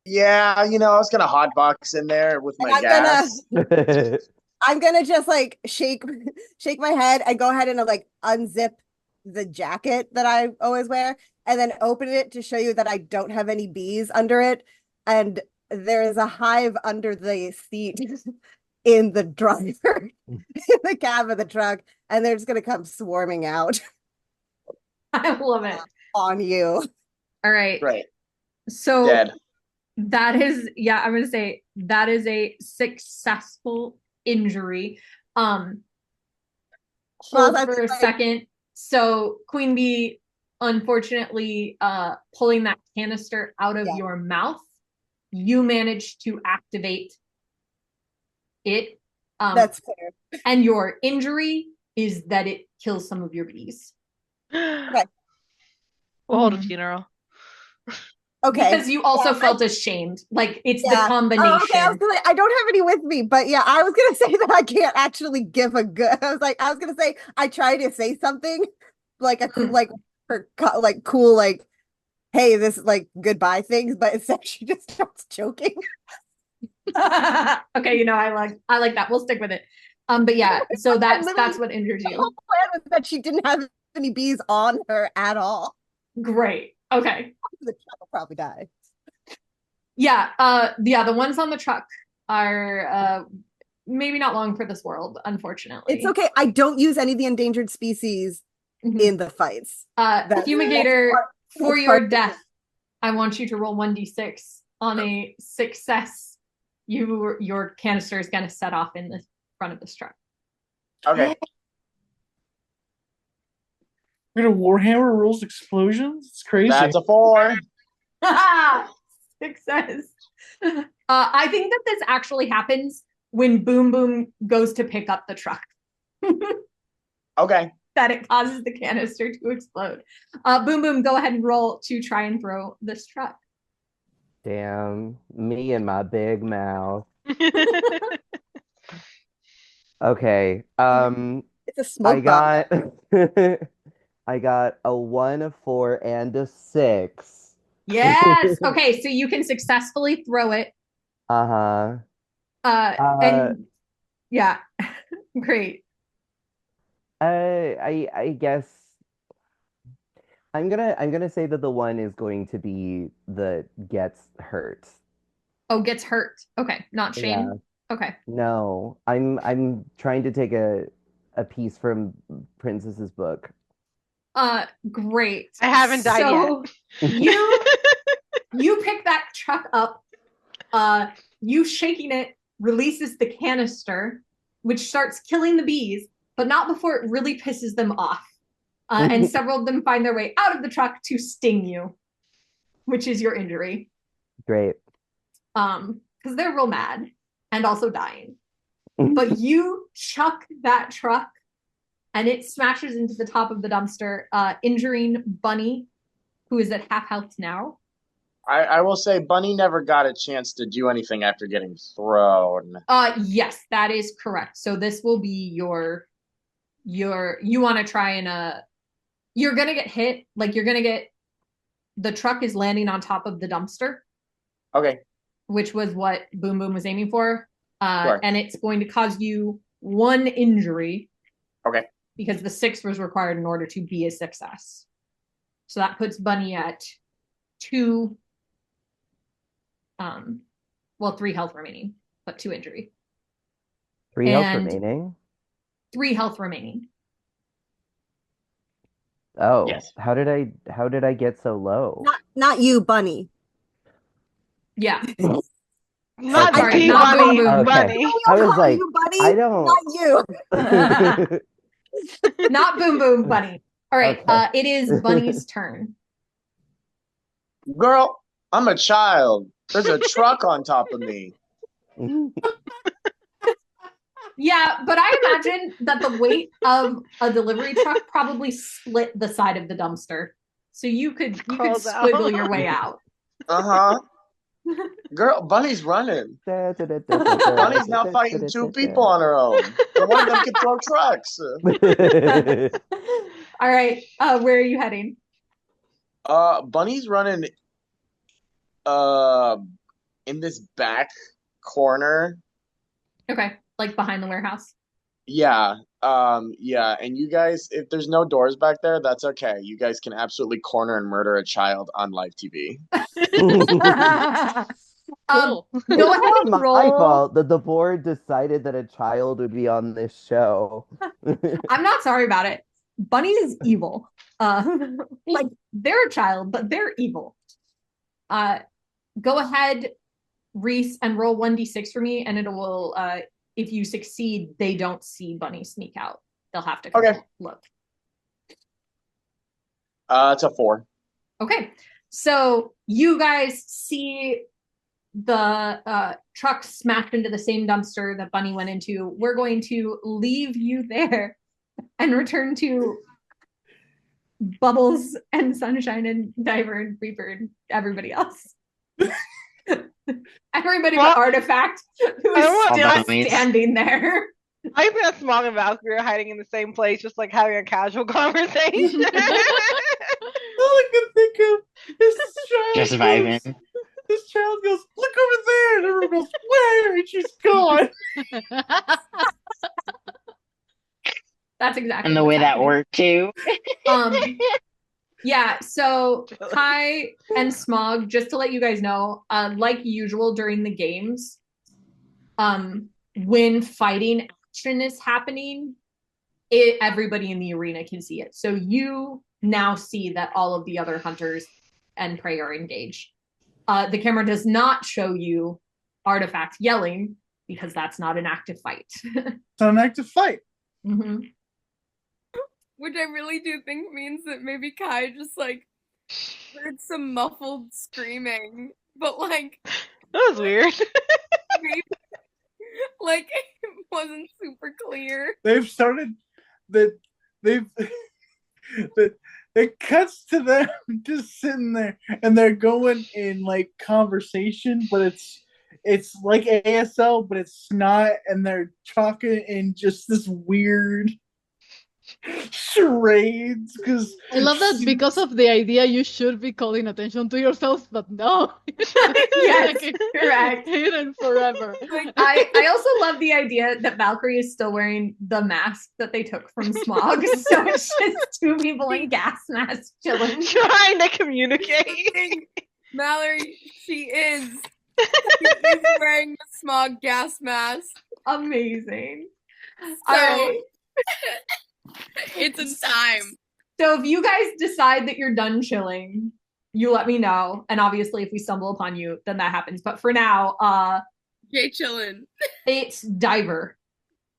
Yeah, I was gonna hotbox in there with my gas. I'm gonna just shake my head and go ahead and unzip the jacket that I always wear and then open it to show you that I don't have any bees under it. And there is a hive under the seat in the driver, in the cab of the truck, and they're just gonna come swarming out. I love it. On you. All right. Right. So Dead. that is, yeah, I'm gonna say that is a successful injury. Hold for a second. So Queen Bee, unfortunately, pulling that canister out of your mouth, you managed to activate it. That's fair. And your injury is that it kills some of your bees. Okay. We'll hold a funeral. Okay. Because you also felt ashamed. Like, it's the combination. Oh, okay, I don't have any with me, but yeah, I was gonna say that I can't actually give a good. I was gonna say I try to say something like a cool like, hey, this like goodbye things, but instead she just starts joking. Okay, I like that. We'll stick with it. But yeah, so that's what injured The you. whole plan was that she didn't have any bees on her at all. Great. Okay. The truck will probably die. Yeah, the ones on the truck are maybe not long for this world, unfortunately. It's okay. I don't use any of the endangered species in the fights. Fumigator, for your death, I want you to roll 1d6. On a success, your canister is gonna set off in the front of this truck. Okay. We're gonna Warhammer rules explosions? It's crazy. That's a 4. Success. I think that this actually happens when Boom Boom goes to pick up the truck. Okay. That it causes the canister to explode. Boom Boom, go ahead and roll to try and throw this truck. Damn, me and my big mouth. Okay. It's a smoke bomb. I got a 1, a 4, and a 6. Yes. Okay, so you can successfully throw it. Uh-huh. And yeah, great. I guess I'm gonna say that the one is going to be the gets hurt. Oh, gets hurt. Okay, not Shane. Yeah. Okay. No, I'm trying to take a piece from Princess's book. Great. I haven't died yet. You pick that truck up. You shaking it releases the canister, which starts killing the bees, but not before it really pisses them off. And several of them find their way out of the truck to sting you, which is your injury. Great. Because they're real mad and also dying. But you chuck that truck and it smashes into the top of the dumpster, injuring Bunny, who is at half health now. I will say Bunny never got a chance to do anything after getting thrown. Yes, that is correct. So this will be you want to try and you're gonna get hit, like the truck is landing on top of the dumpster. Okay. Which was what Boom Boom was aiming for. Sure. And it's going to cause you 1 injury. Okay. Because the 6 was required in order to be a success. So that puts Bunny at 2, 3 health remaining, but 2 injury. 3 health remaining? 3 health remaining. Oh, yes. How did I get so low? Not you, Bunny. Yeah. Not Sorry, not Bunny. Bunny. I was like, you, Bunny, I don't. Not you. Not Boom Boom, Bunny. All right, Okay. it is Bunny's turn. Girl, I'm a child. There's a truck on top of me. Yeah, but I imagine that the weight of a delivery truck probably split the side of the dumpster. So you could squiggle your way out. Uh-huh. Girl, Bunny's running. Bunny's not fighting 2 people on her own. And one of them can throw trucks. All right, where are you heading? Bunny's running in this back corner. Okay, like behind the warehouse. Yeah. Yeah, and you guys, if there's no doors back there, that's okay. You guys can absolutely corner and murder a child on live TV. Go ahead It's and not roll. my fault that the board decided that a child would be on this show. I'm not sorry about it. Bunny is evil. Like they're a child, but they're evil. Go ahead, Reese, and roll 1d6 for me, and it will. If you succeed, they don't see Bunny sneak out. They'll have to look. It's a 4. Okay, so you guys see the truck smashed into the same dumpster that Bunny went into. We're going to leave you there and return to Bubbles and Sunshine and Diver and Freebird, everybody else. Everybody but Artifact, who is still standing there. I think that Smog and Valkyrie are hiding in the same place, just like having a casual conversation. All I can think of is this child. Just vibing. This child goes, "Look over there," and everyone goes, "Where?" And she's gone. That's exactly. And the way that worked too. Yeah, so Kai and Smog, just to let you guys know, like usual during the games, when fighting action is happening, everybody in the arena can see it. So you now see that all of the other hunters and prey are engaged. The camera does not show you Artifact yelling because that's not an active fight. It's not an active fight. Mm-hmm. Which I really do think means that maybe Kai just like heard some muffled screaming, but like that was weird. Maybe, like it wasn't super clear. They've started that it cuts to them just sitting there and they're going in like conversation, but it's like ASL, but it's not, and they're talking in just this weird charades. Because I love that because of the idea you should be calling attention to yourselves, but no. Yes, correct. Hidden forever. I also love the idea that Valkyrie is still wearing the mask that they took from Smog. So it's just two people in gas masks chilling, trying to communicate. Mallory, she is wearing the Smog gas mask. Amazing. So it's a time. So if you guys decide that you're done chilling, you let me know. And obviously if we stumble upon you, then that happens. But for now, yay, chillin'. It's Diver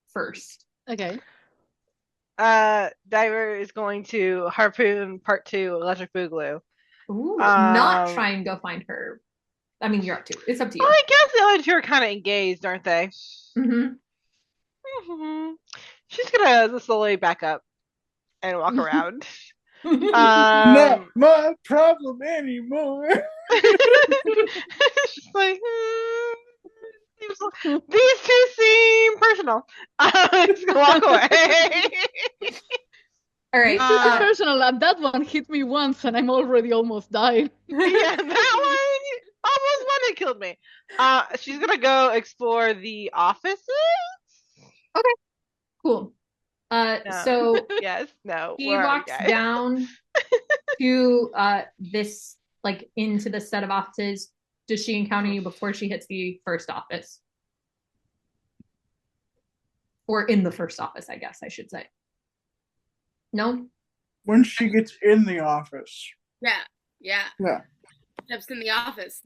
first. Okay. Diver is going to harpoon part 2 electric boogaloo. Ooh, not try and go find her. I mean, you're up to it. It's up to you. Well, I guess the other two are kind of engaged, aren't they? Mm-hmm. Mm-hmm. She's gonna slowly back up and walk around. Not my problem anymore. She's like, these two seem personal. Just gonna walk away. All right. Personal, and that one hit me once, and I'm already almost dying. Yeah, that one almost one killed me. She's gonna go explore the offices. Okay. Cool. No. So yes, no. He walks down to this, like, into the set of offices. Does she encounter you before she hits the first office? Or in the first office, I guess I should say. No? When she gets in the office. Yeah. Steps in the office.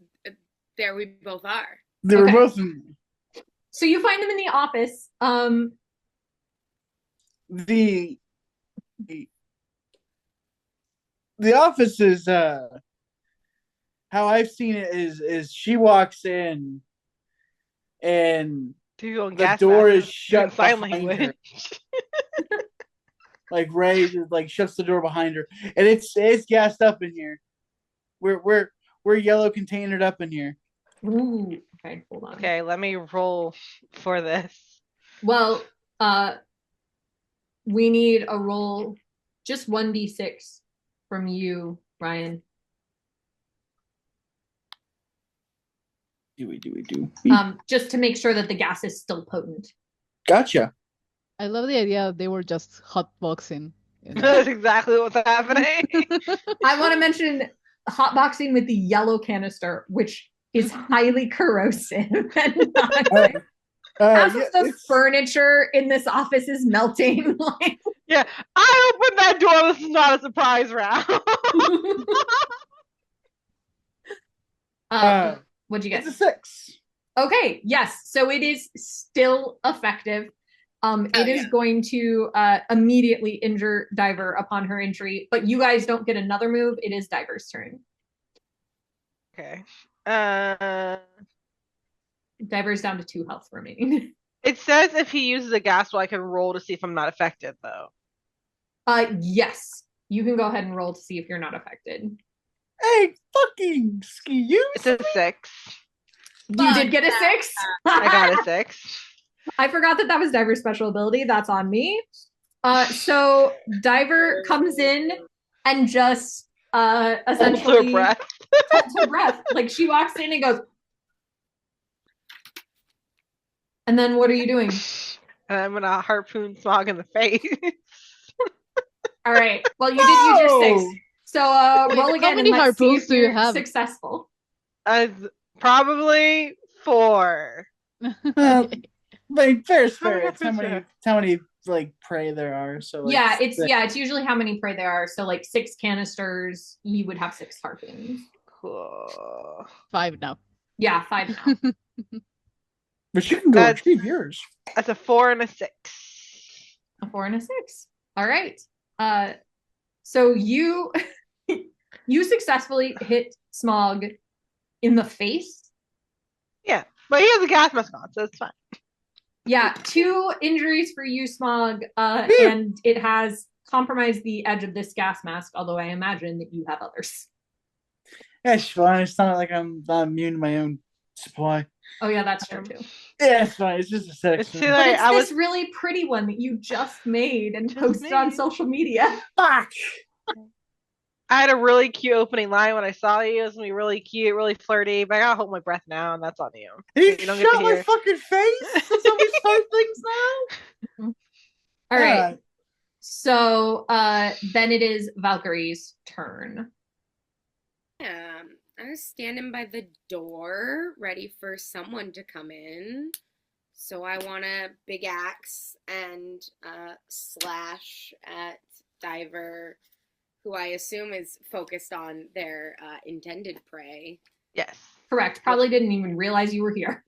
There we both are. They were both in. So you find them in the office. The office is how I've seen it is she walks in and the door is shut behind her. Like Ray like shuts the door behind her, and it's gassed up in here. We're yellow containered up in here. Ooh, okay, hold on. Okay, let me roll for this. Well, we need a roll, just 1d6 from you, Ryan. Do we do? Just to make sure that the gas is still potent. Gotcha. I love the idea that they were just hotboxing. That's exactly what's happening. I want to mention hotboxing with the yellow canister, which is highly corrosive. And as the furniture in this office is melting. Yeah, I opened that door. This is not a surprise round. What'd you get? It's a 6. Okay, yes. So it is still effective. It is going to immediately injure Diver upon her entry, but you guys don't get another move. It is Diver's turn. Okay. Diver's down to 2 health remaining. It says if he uses a gas, well, I can roll to see if I'm not affected, though. Yes. You can go ahead and roll to see if you're not affected. Hey, fucking excuse It's a 6. You did get a 6? I got a 6. I forgot that was Diver's special ability. That's on me. So Diver comes in and just essentially holds her breath. Like she walks in and goes, and then what are you doing? And I'm gonna harpoon Smog in the face. All right. Well, you did use your 6. So roll again. How many and let's see harpoons if do you you're have? successful. Probably 4. I mean, fair's How many fair. It's how many like prey there are. So like, Yeah, it's usually how many prey there are. So like 6 canisters, you would have 6 harpoons. Cool. 5 now. Yeah, 5 now. But you can go retrieve yours. That's a 4 and a 6. A 4 and a 6. All right. So you successfully hit Smog in the face. Yeah, but he has a gas mask on, so it's fine. Yeah, 2 injuries for you, Smog, and it has compromised the edge of this gas mask, although I imagine that you have others. Yeah, it's fine. It's not like I'm not immune to my own supply. Oh yeah, that's true too. Yeah, it's fine. It's just a sex. It's too late. But it's this really pretty one that you just made and posted on social media. Fuck! I had a really cute opening line when I saw you. It was gonna be really cute, really flirty, but I gotta hold my breath now, and that's on you. You don't shut my fucking face? There's all these fun things now? All right. So then it is Valkyrie's turn. I was standing by the door, ready for someone to come in. So I want a big axe and slash at Diver, who I assume is focused on their intended prey. Yes. Correct. Probably didn't even realize you were here.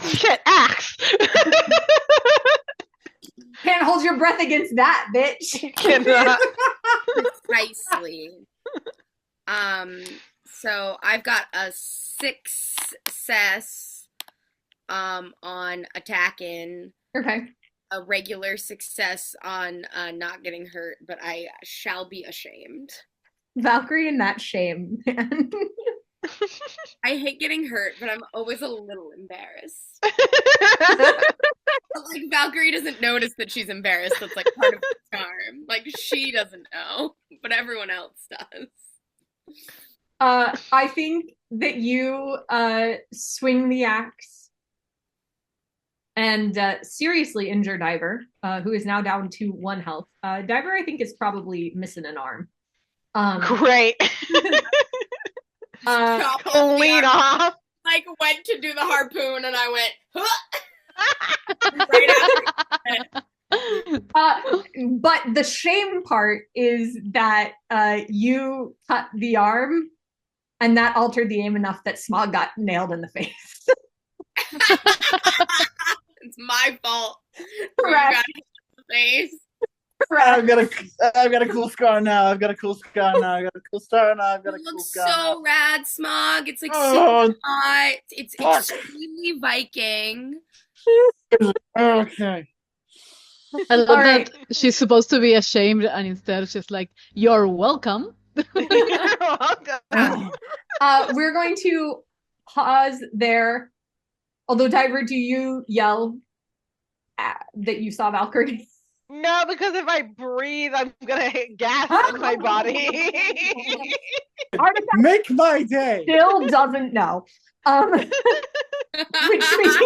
Shit, axe! Can't hold your breath against that, bitch. You cannot. Precisely. So I've got a 6 success on attacking. Okay. A regular success on not getting hurt, but I shall be ashamed. Valkyrie and that shame, man. I hate getting hurt, but I'm always a little embarrassed. Like Valkyrie doesn't notice that she's embarrassed. That's like part of the charm. Like she doesn't know, but everyone else does. I think that you swing the axe and seriously injure Diver, who is now down to 1 health. Diver, I think, is probably missing an arm. Great. Lead off. Like went to do the harpoon, and I went. Huh! Right after. But the shame part is that you cut the arm, and that altered the aim enough that Smog got nailed in the face. It's my fault. Correct. Face. I've got a cool scar now. I've got a cool scar now. I've got a cool scar now. I've got a cool scar now. So rad, Smog. It's like super hot. It's extremely Viking. Okay. I love that she's supposed to be ashamed, and instead she's like, "You're welcome." You're welcome. We're going to pause there. Although, Diver, do you yell that you saw Valkyrie? No, because if I breathe, I'm gonna hit gas in my body. Make my day. Still doesn't know. Which means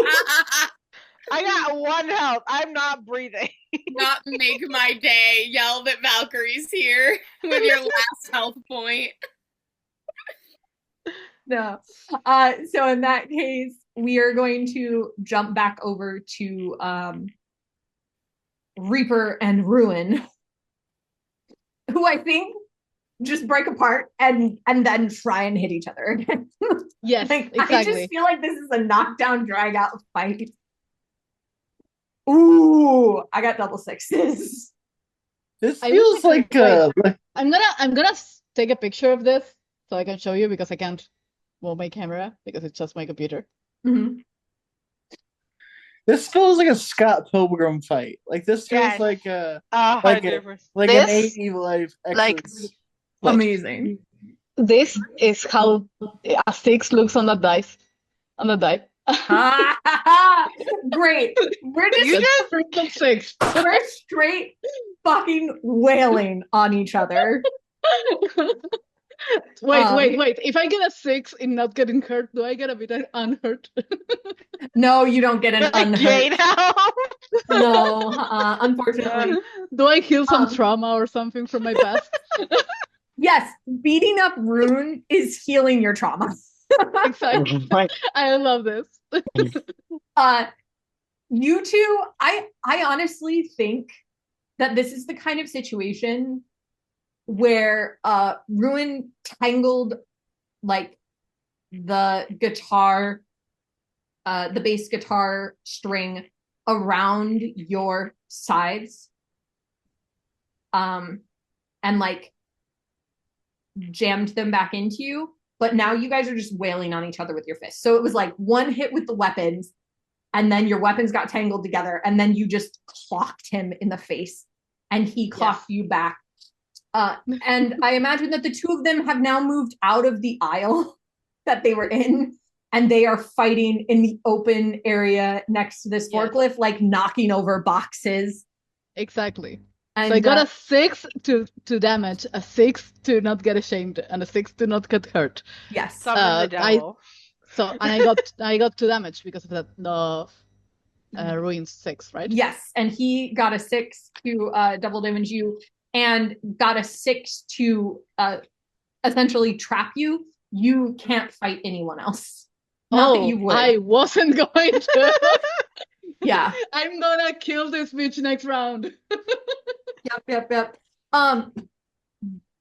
I got 1 health. I'm not breathing. Not make my day. Yell that Valkyrie's here with your last health point. No. So in that case, we are going to jump back over to Reaper and Ruin, who I think just break apart and then try and hit each other again. Yes, like, exactly. I just feel like this is a knockdown, drag out fight. Ooh, I got double 6s. This feels like I'm gonna take a picture of this so I can show you, because I can't move my camera because it's just my computer. Mm-hmm. This feels like a Scott Pilgrim fight. Like this feels Yes. like a 100%. like an 80 life like Exodus. Amazing. this is how a 6 looks on that dice. On the die. Great. We're You just just 6. we're straight fucking wailing on each other. Wait. If I get a 6 in not getting hurt, do I get a bit unhurt? No, you don't get an unhurt. gain health. No, unfortunately. Do I heal some trauma or something from my past? Yes, beating up Rune is healing your trauma. Exactly. I love this. You two, I honestly think that this is the kind of situation where Ruin tangled like the guitar, the bass guitar string around your sides, and like jammed them back into you. But now you guys are just wailing on each other with your fists. So it was like one hit with the weapons, and then your weapons got tangled together, and then you just clocked him in the face, and he clocked you back. And I imagine that the two of them have now moved out of the aisle that they were in, and they are fighting in the open area next to this forklift, like knocking over boxes. Exactly. And, so I got a 6 to damage, a 6 to not get ashamed, and a 6 to not get hurt. Yes. Summon the devil. I got 2 damage because of that ruins 6, right? Yes, and he got a 6 to double damage you, and got a 6 to essentially trap you. You can't fight anyone else. Not that you would. I wasn't going to. Yeah. I'm gonna kill this bitch next round. Yep.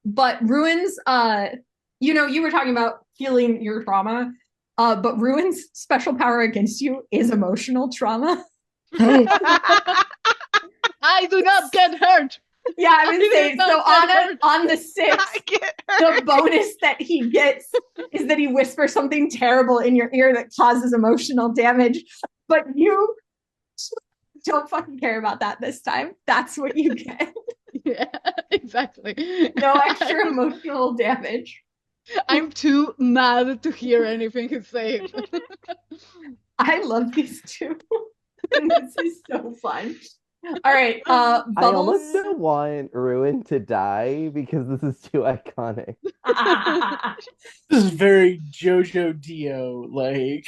But Ruins, you were talking about healing your trauma, but Ruins' special power against you is emotional trauma. I do not get hurt. Yeah, I was saying, so on the 6, the bonus that he gets is that he whispers something terrible in your ear that causes emotional damage, but you don't fucking care about that this time. That's what you get. Yeah, exactly. No extra emotional damage. I'm too mad to hear anything he's saying. I love these two. This is so fun. All right, Bubbles. I almost don't want Ruin to die because this is too iconic. This is very JoJo Dio like.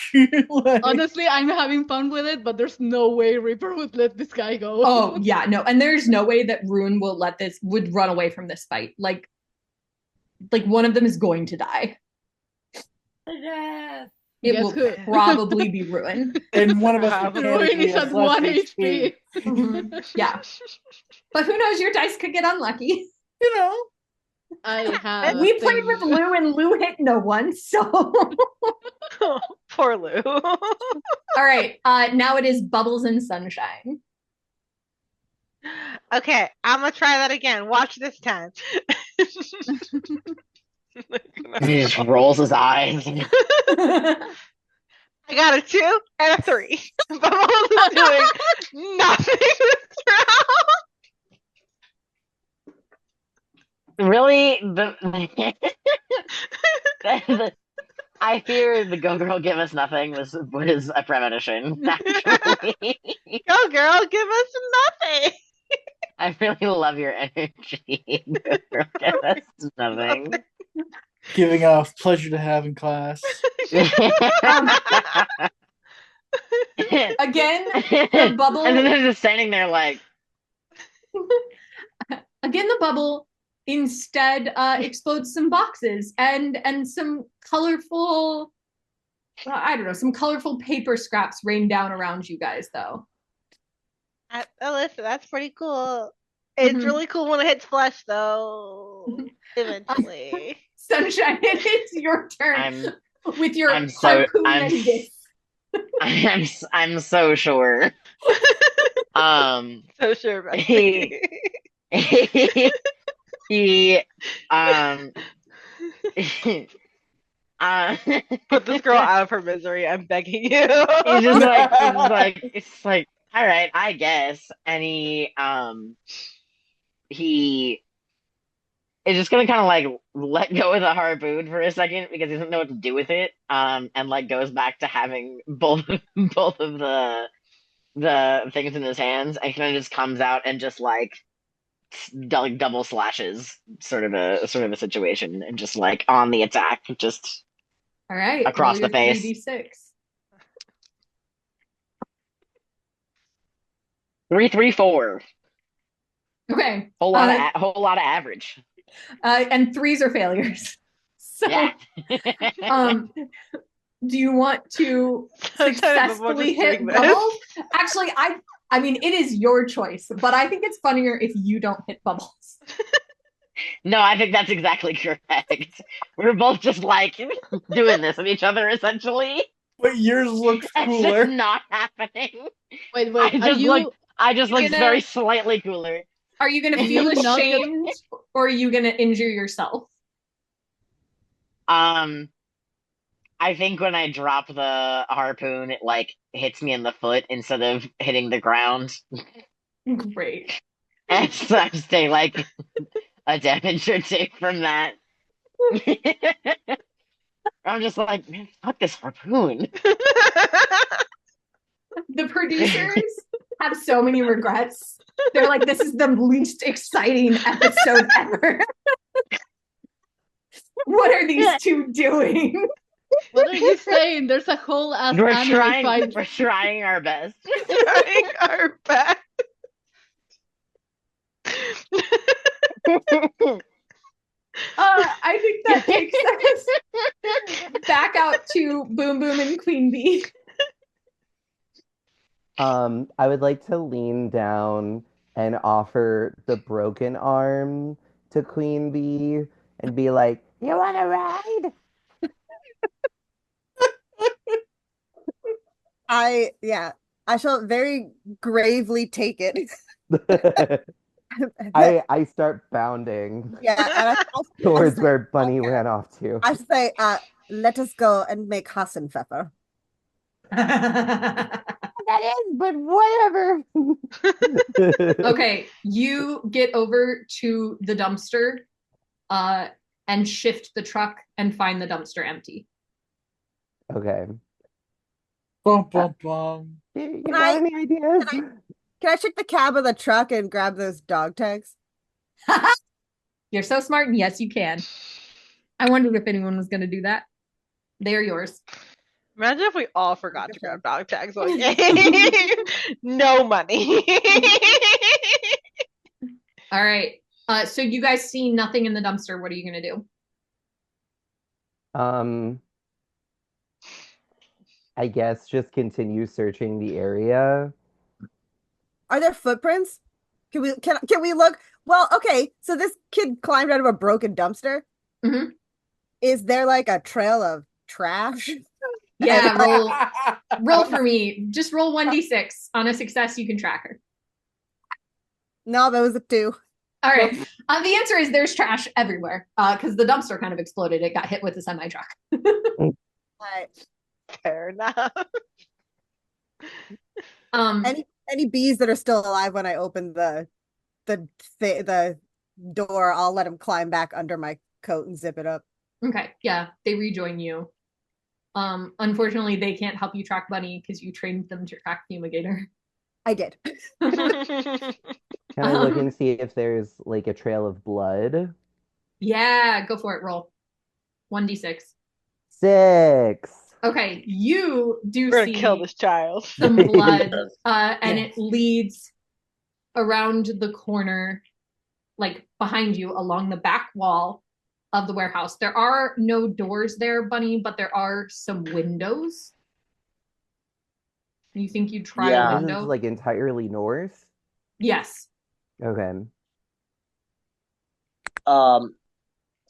Honestly, I'm having fun with it, but there's no way Reaper would let this guy go. Oh yeah, no, and there's no way that Ruin would run away from this fight. Like one of them is going to die. Yes. It will probably be Ruin. And one of us Ruin is at 1 HP. Yeah. But who knows, your dice could get unlucky. You know. We played with Lou and Lou hit no one, so Poor Lou. All right. Now it is Bubbles and Sunshine. Okay, I'm gonna try that again. Watch this time. He just rolls his eyes. I got a 2 and a 3. Bubbles is doing nothing this round. Really? I fear the Go Girl Give Us Nothing was a premonition. Actually. Go girl, give us nothing. I really love your energy. Go Girl Give Us Nothing. Giving off pleasure to have in class. Again, the bubble. And then they're just standing there like. Again, the bubble instead explodes some boxes and some colorful, some colorful paper scraps rain down around you guys, though. Alyssa, that's pretty cool. It's really cool when it hits flesh, though. Eventually. Sunshine, it's your turn with your I'm harpoon and disc. I'm so sure. So sure about he Put this girl out of her misery. I'm begging you. it's like, all right, I guess. And he is just gonna kind of like let go of the harpoon for a second because he doesn't know what to do with it. And like goes back to having both of the things in his hands, and kind of just comes out and just like double slashes, sort of a situation, and just like on the attack, just All right, across roll the your face. 3d6. 3, 3, 4. Okay. Whole lot of average. And 3s are failures. So, Yeah. Do you want to successfully hit Bubbles? Actually, I mean, it is your choice, but I think it's funnier if you don't hit Bubbles. No, I think that's exactly correct. We're both just like doing this with each other, essentially. But yours looks cooler. It's just not happening. Wait, I just look very slightly cooler. Are you gonna feel ashamed, or are you gonna injure yourself? I think when I drop the harpoon, it like hits me in the foot instead of hitting the ground. Great. And so I stay like a damage or two from that. I'm just like, man, fuck this harpoon. The producers have so many regrets. They're like, this is the least exciting episode ever. What are these two doing? What are you saying? There's a whole ass anime fight. We're trying our best. Trying our best. I think that takes us back out to Boom Boom and Queen Bee. I would like to lean down and offer the broken arm to Queen Bee and be like, "You want to ride?" I shall very gravely take it. I start bounding. Yeah, and towards where Bunny ran off to. I say, let us go and make Hassenpfeffer. That is, but whatever. Okay, you get over to the dumpster and shift the truck and find the dumpster empty. Okay. Bum, bum, bum. You got any ideas? Can I check the cab of the truck and grab those dog tags? You're so smart, and yes, you can. I wondered if anyone was going to do that. They're yours. Imagine if we all forgot to grab dog tags one day. No money. All right. So you guys see nothing in the dumpster. What are you going to do? I guess just continue searching the area. Are there footprints? Can we look? Well, okay. So this kid climbed out of a broken dumpster. Mm-hmm. Is there like a trail of trash? Yeah, roll for me. Just roll 1d6. On a success, you can track her. No, that was a 2. All right. The answer is there's trash everywhere because the dumpster kind of exploded. It got hit with a semi-truck. Right. Fair enough. Any bees that are still alive when I open the door, I'll let them climb back under my coat and zip it up. Okay. Yeah, they rejoin you. Unfortunately, they can't help you track Bunny because you trained them to track Fumigator. I did. Can I look and see if there's like a trail of blood? Yeah, go for it. Roll 1d6. 6. Okay, you do We're see gonna kill this child. some blood, and it leads around the corner, like behind you, along the back wall of the warehouse. There are no doors there, Bunny, but there are some windows. You think you'd try a window? This is like entirely north? Yes. Okay.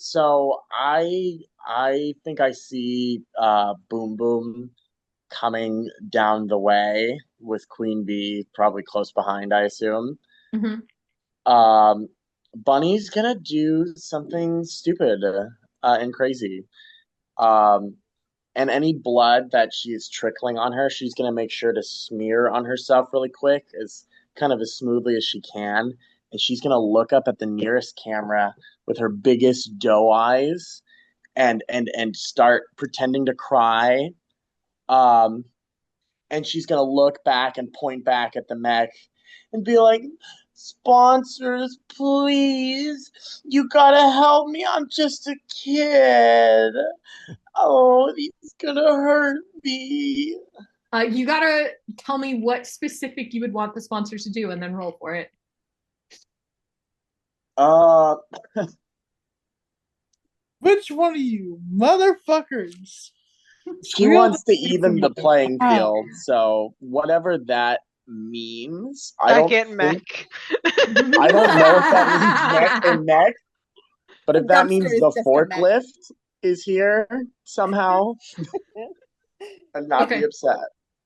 So I think I see Boom Boom coming down the way with Queen Bee probably close behind, I assume. Mm-hmm. Bunny's gonna do something stupid and crazy. And any blood that she's trickling on her, she's gonna make sure to smear on herself really quick, as kind of as smoothly as she can. And she's gonna look up at the nearest camera with her biggest doe eyes and start pretending to cry. Um, and she's gonna look back and point back at the mech and be like, "Sponsors, please, you gotta help me. I'm just a kid. Oh, he's gonna hurt me." You gotta tell me what specific you would want the sponsors to do, and then roll for it. Which one of you motherfuckers? She wants to even the playing field, so whatever that means, I don't know if that means neck or neck, but if that means the forklift is here somehow, I'd not be upset.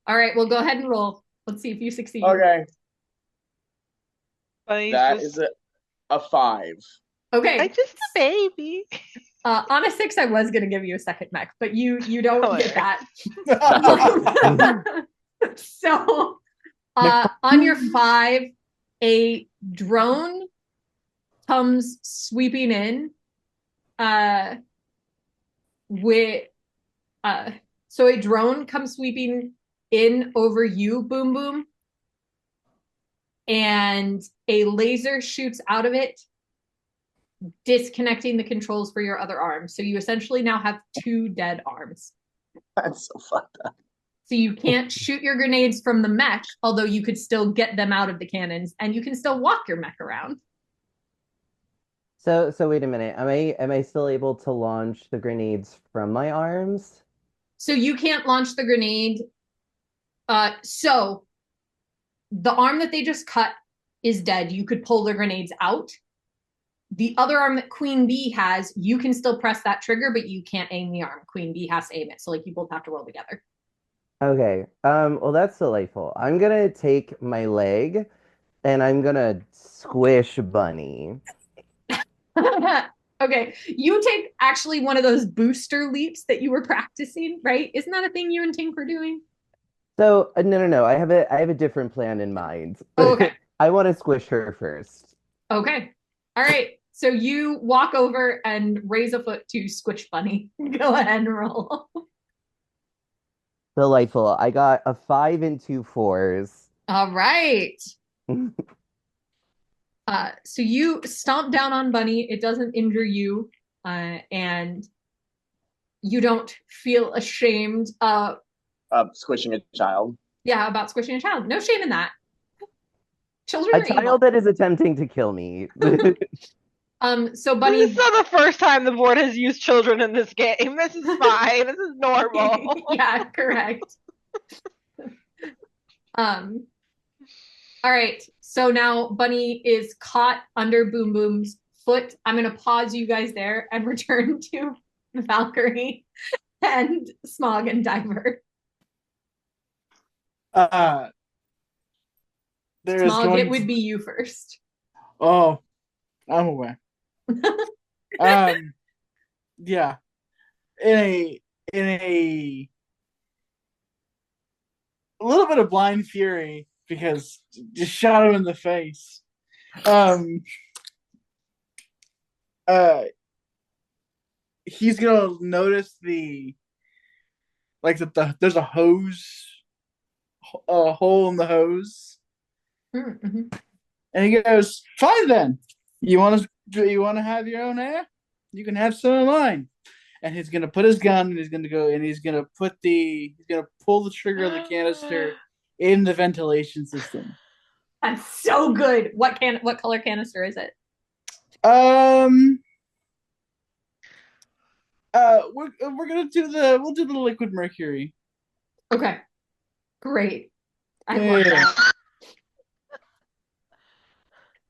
All right, well, go ahead and roll. Let's see if you succeed. Okay. That is a 5. Okay. I'm just a baby. On a 6, I was gonna give you a second mech, but you don't get that. So on your 5, a drone comes sweeping in so a drone comes sweeping in over you, Boom Boom, and a laser shoots out of it, disconnecting the controls for your other arm. So you essentially now have 2 dead arms. That's so fucked up. So you can't shoot your grenades from the mech, although you could still get them out of the cannons, and you can still walk your mech around. So wait a minute. Am I still able to launch the grenades from my arms? So you can't launch the grenade. So the arm that they just cut is dead. You could pull the grenades out. The other arm that Queen Bee has, you can still press that trigger, but you can't aim the arm. Queen Bee has to aim it. So like you both have to roll together. Okay. Well, that's delightful. I'm gonna take my leg and I'm gonna squish Bunny. Okay. You take actually one of those booster leaps that you were practicing, right? Isn't that a thing you and Tink were doing? So no. I have a different plan in mind. Okay. I want to squish her first. Okay. All right. So you walk over and raise a foot to squish Bunny. Go ahead and roll. Delightful. I got a 5 and 2 4s. All right. So you stomp down on Bunny. It doesn't injure you, and you don't feel ashamed of squishing a child. Yeah, about squishing a child. No shame in that. Children A child that is attempting to kill me. So Bunny, this is not the first time the board has used children in this game. This is fine. This is normal. Yeah, correct. All right. So now Bunny is caught under Boom Boom's foot. I'm going to pause you guys there and return to Valkyrie and Smog and Diver. Smog, it would be you first. Oh, I'm aware. Yeah. In a little bit of blind fury, because just shot him in the face. He's gonna notice there's a hose, a hole in the hose, mm-hmm. And he goes, "Fine then. You want to have your own air? You can have some of mine." And he's gonna put his gun, and he's gonna pull the trigger of the canister in the ventilation system. That's so good. What color canister is it? We'll do the liquid mercury. Okay, great. I love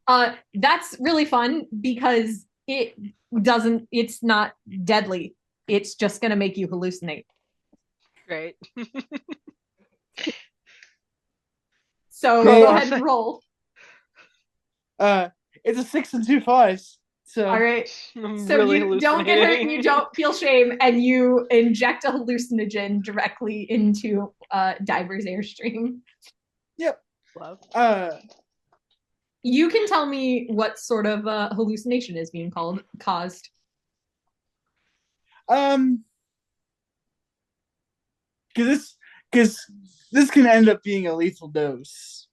that. That's really fun because it's not deadly. It's just gonna make you hallucinate. Great. So go ahead and roll. It's a 6 and 2 5s. So All right. I'm So really you don't get hurt, hallucinating. you don't feel shame, and you inject a hallucinogen directly into Diver's airstream. Yep. Love. You can tell me what sort of hallucination is being caused. Because this can end up being a lethal dose.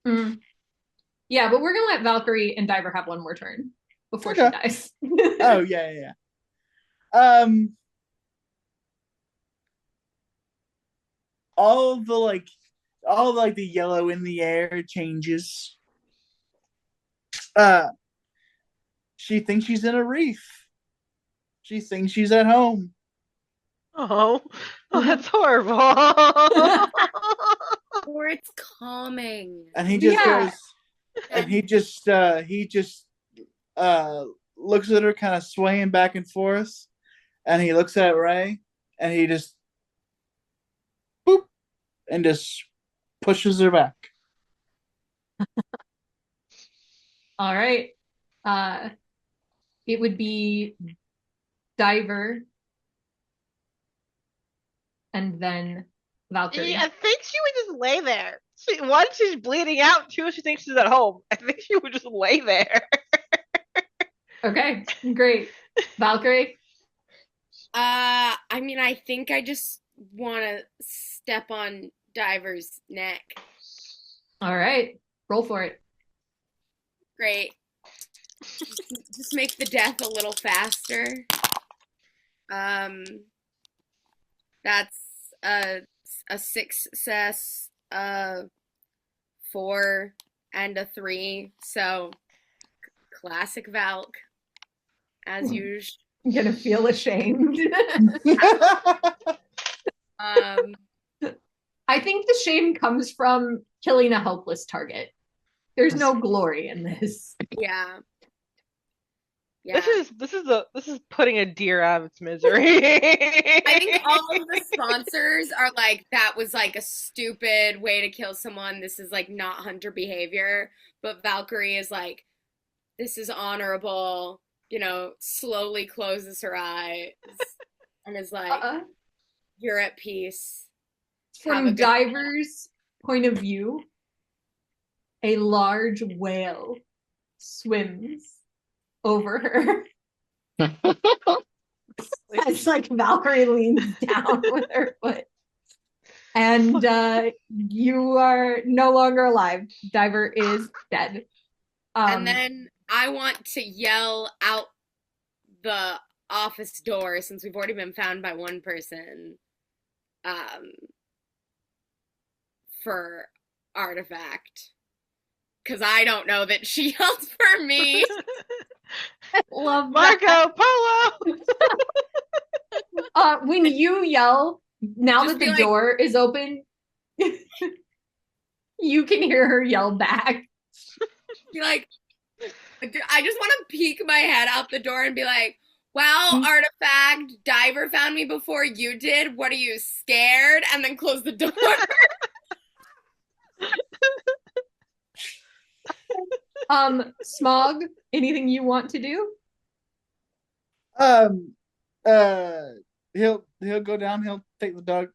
Mm. Yeah, but we're gonna let Valkyrie and Diver have one more turn before Okay. she dies. Oh yeah. All the yellow in the air changes. She thinks she's in a reef. She thinks she's at home. Oh, that's horrible. Or it's calming. And he just Yeah. goes, and he just looks at her kind of swaying back and forth, and he looks at Ray, and he just boop, and just pushes her back. All right. It would be Diver and then Valkyrie. I think she would just lay there. One, she's bleeding out. Two, she thinks she's at home. I think she would just lay there. Okay, great. Valkyrie? I mean, I think I just want to step on Diver's neck. All right, roll for it. Great. Just make the death a little faster. That's a 6 success, 4, and a 3. So classic Valk, as usual. I'm gonna feel ashamed. I think the shame comes from killing a helpless target. There's no glory in this. Yeah. Yeah. This is putting a deer out of its misery. I think all of the sponsors are like, that was like a stupid way to kill someone. This is like not hunter behavior. But Valkyrie is like, this is honorable, slowly closes her eyes and is like, you're at peace. From Diver's point of view, a large whale swims over her. It's like Valkyrie leans down with her foot. And you are no longer alive. Diver is dead. And then I want to yell out the office door, since we've already been found by one person, for Artifact. Because I don't know that she yelled for me. Love Marco Polo. When you yell, now Just that the be door is open, you can hear her yell back. Be like, I just want to peek my head out the door and be like, wow, Artifact, Diver found me before you did. What are you, scared? And then close the door. Smog, anything you want to do? He'll go down. He'll take the dog.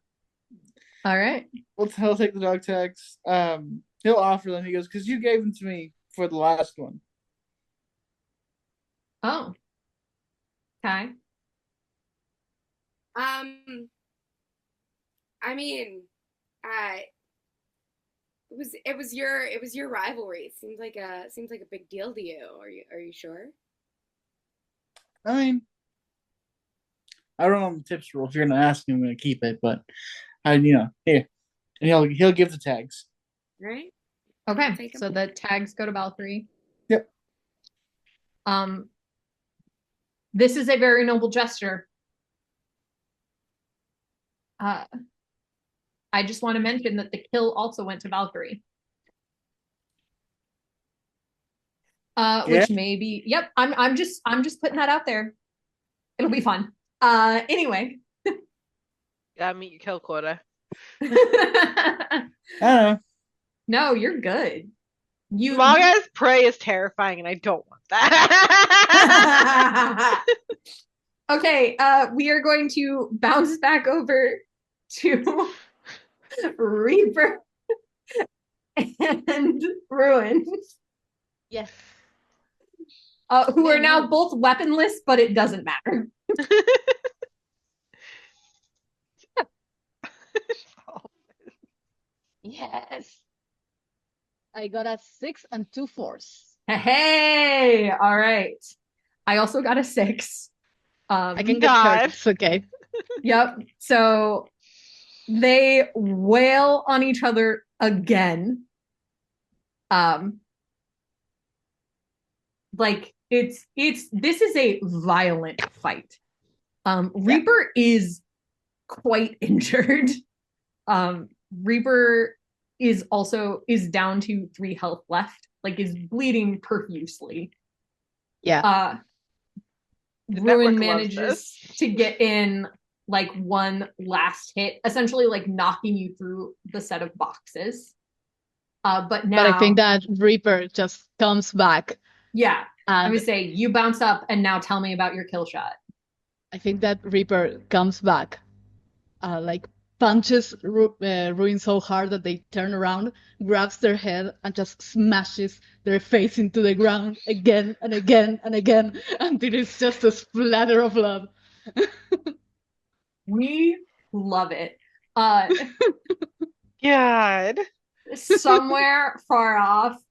All right. He'll take the dog tags. He'll offer them. He goes, because you gave them to me for the last one. Oh. Okay. I mean, it was your rivalry. It seems like a big deal to you. Are you sure? I mean, I don't know the tips rule. If you're gonna ask me, I'm gonna keep it. But here, and he'll give the tags. Right. Okay. So the tags go to Valkyrie. Yep. This is a very noble gesture. I just want to mention that the kill also went to Valkyrie. Which may be, yep, I'm just putting that out there. It'll be fun. Anyway. Gotta meet your kill quota. I don't know. No, you're good. Smog as prey is terrifying, and I don't want that. Okay, we are going to bounce back over to Reaper and Ruin. Yes. Who are now both weaponless, but it doesn't matter. Yes. I got a 6 and 2 4s. Hey, all right. I also got a 6. I can get hurt. Okay. Yep. So they wail on each other again. Like this is a violent fight. Reaper is quite injured. Reaper is down to 3 health left, like is bleeding profusely. Yeah. Ruin manages to get in like one last hit, essentially like knocking you through the set of boxes. But I think that Reaper just comes back. Yeah. I would say you bounce up and now tell me about your kill shot. I think that Reaper comes back, like punches Ruin so hard that they turn around, grabs their head, and just smashes their face into the ground again and again and again until it's just a splatter of blood. We love it. God. Somewhere far off,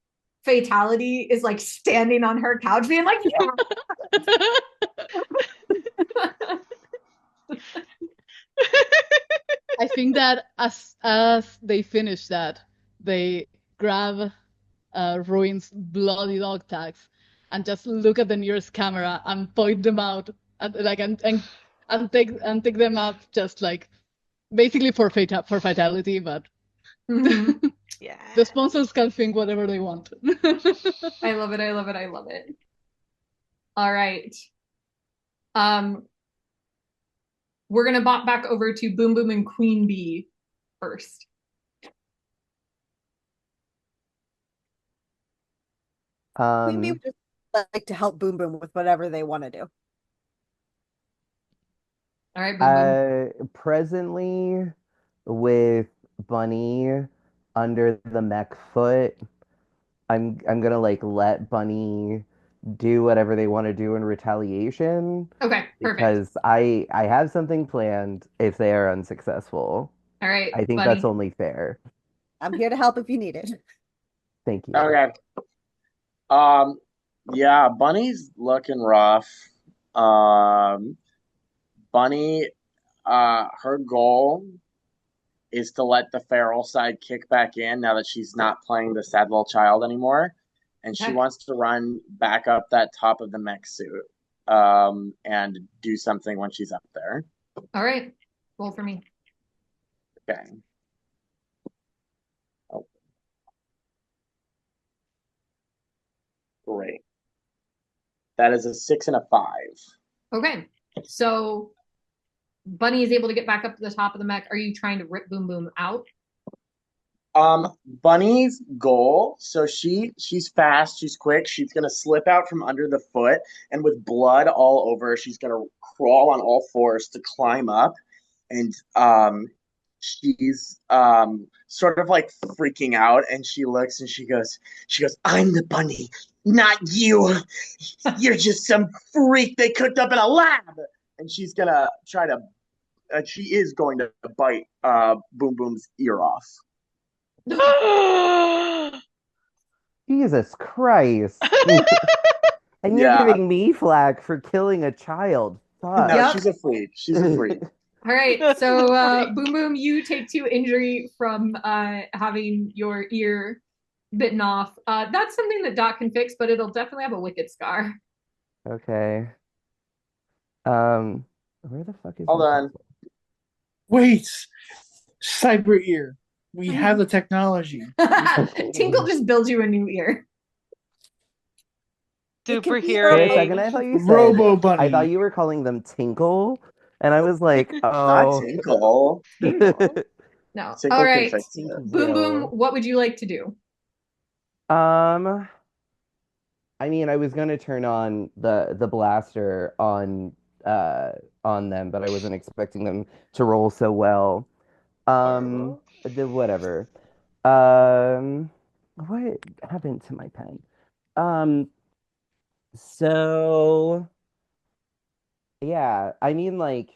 Fatality is like standing on her couch being like, yeah. I think that as they finish that, they grab Ruin's bloody dog tags and just look at the nearest camera and point them out and take them up, just like basically for fatality, but yeah, the sponsors can think whatever they want. I love it. I love it. I love it. All right. We're gonna bop back over to Boom Boom and Queen Bee first. Queen Bee would just like to help Boom Boom with whatever they want to do. All right, Boom Boom. Presently, with Bunny under the mech foot, I'm gonna like let Bunny do whatever they want to do in retaliation. Okay, perfect. Because I have something planned if they are unsuccessful. All right, I think Bunny. that's only fair. I'm here to help if you need it. Thank you. Okay. Yeah, Bunny's looking rough. Bunny, her goal is to let the feral side kick back in now that she's not playing the sad little child anymore. And she wants to run back up that top of the mech suit and do something when she's up there. All right. Roll for me. Okay. Oh. Great. That is a 6 and a 5. Okay. So Bunny is able to get back up to the top of the mech. Are you trying to rip Boom Boom out? Bunny's goal, so she's fast, she's quick, she's gonna slip out from under the foot, and with blood all over, she's gonna crawl on all fours to climb up, and she's sort of like freaking out, and she looks and she goes, I'm the bunny, not you. You're just some freak they cooked up in a lab. And she's gonna try to she is going to bite Boom Boom's ear off. Jesus Christ. And you're giving me flack for killing a child. Fuck. No, she's a freak. She's a freak. All right, so Boom Boom, you take 2 injury from having your ear bitten off. That's something that Doc can fix, but it'll definitely have a wicked scar. Okay. Where the fuck is Hold on. Wait, cyber ear. We have the technology. Tinkle just builds you a new ear. Super For a hearing. second, I thought you said Robo Bunny. I thought you were calling them Tinkle, and I was like, Not oh. Tinkle. No. Tinkle All right. can fix it. Boom Boom, what would you like to do? Um, I mean, I was gonna turn on the blaster on them, but I wasn't expecting them to roll so well. Horrible. Whatever. Um, what happened to my pen? Um, so yeah, I mean, like,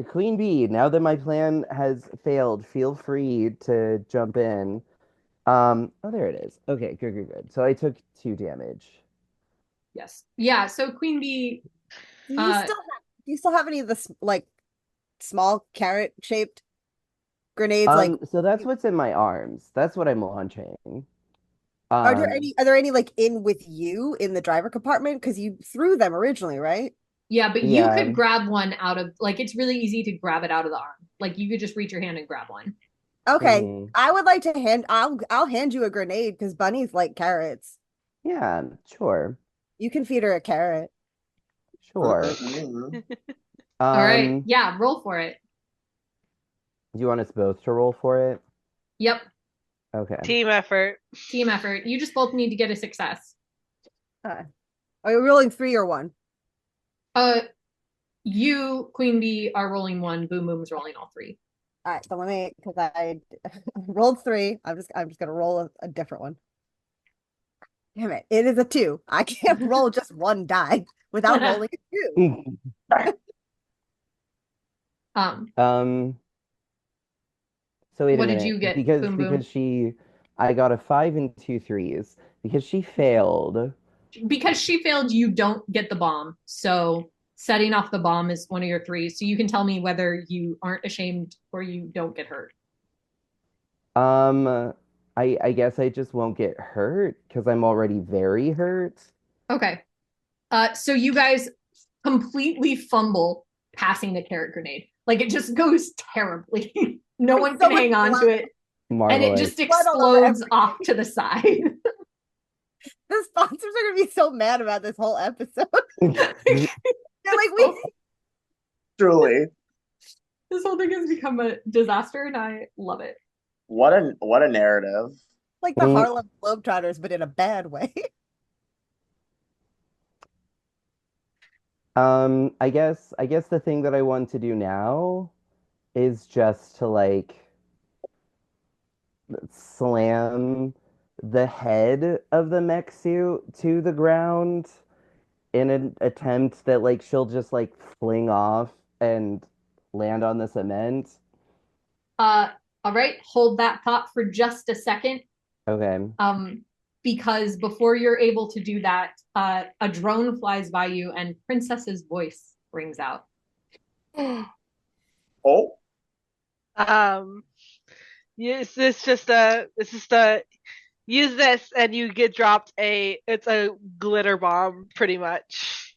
Queen Bee, now that my plan has failed, feel free to jump in. Oh, there it is. Okay, good, good, good. So I took 2 damage. Yes. Yeah. So Queen Bee, Do you still have any of the like small carrot shaped grenades? Like, So that's what's in my arms. That's what I'm launching. are there any like in with you in the driver compartment? Because you threw them originally, right? yeah, but you Yeah. could grab one out of, like, it's really easy to grab it out of the arm. Like, you could just reach your hand and grab one. Okay. Mhm. I would like to I'll hand you a grenade because bunnies like carrots. Yeah, sure. You can feed her a carrot. Sure. All right. Um, Yeah, roll for it. do you want us both to roll for it? Yep. Okay. Team effort. Team effort. You just both need to get a success. Are you rolling 3 or 1? You, Queen Bee, are rolling 1. Boom Boom's rolling all 3. All right, so let me because I rolled 3. I'm just gonna roll a different one. Damn it! It is a 2. I can't roll just one die without rolling a 2. Um, So wait a what did minute. you get, Because Boom Boom? I got a 5 and 2 threes. Because she failed. Because she failed, you don't get the bomb. So setting off the bomb is one of your 3s. So you can tell me whether you aren't ashamed or you don't get hurt. I guess I just won't get hurt because I'm already very hurt. Okay. So you guys completely fumble passing the carrot grenade. Like, it just goes terribly. No one can hang on to it. And it Marvelous. just explodes off to the side. The sponsors are gonna be so mad about this whole episode. They're like, we Truly. This whole thing has become a disaster, and I love it. What a narrative. like the Harlem Globetrotters, but in a bad way. I guess the thing that I want to do now is just to like slam the head of the mech suit to the ground in an attempt that like she'll just like fling off and land on the cement. All right, hold that thought for just a second. Okay. Because before you're able to do that, a drone flies by you and Princess's voice rings out. Oh. Yes, it's just a use this and you get dropped it's a glitter bomb pretty much.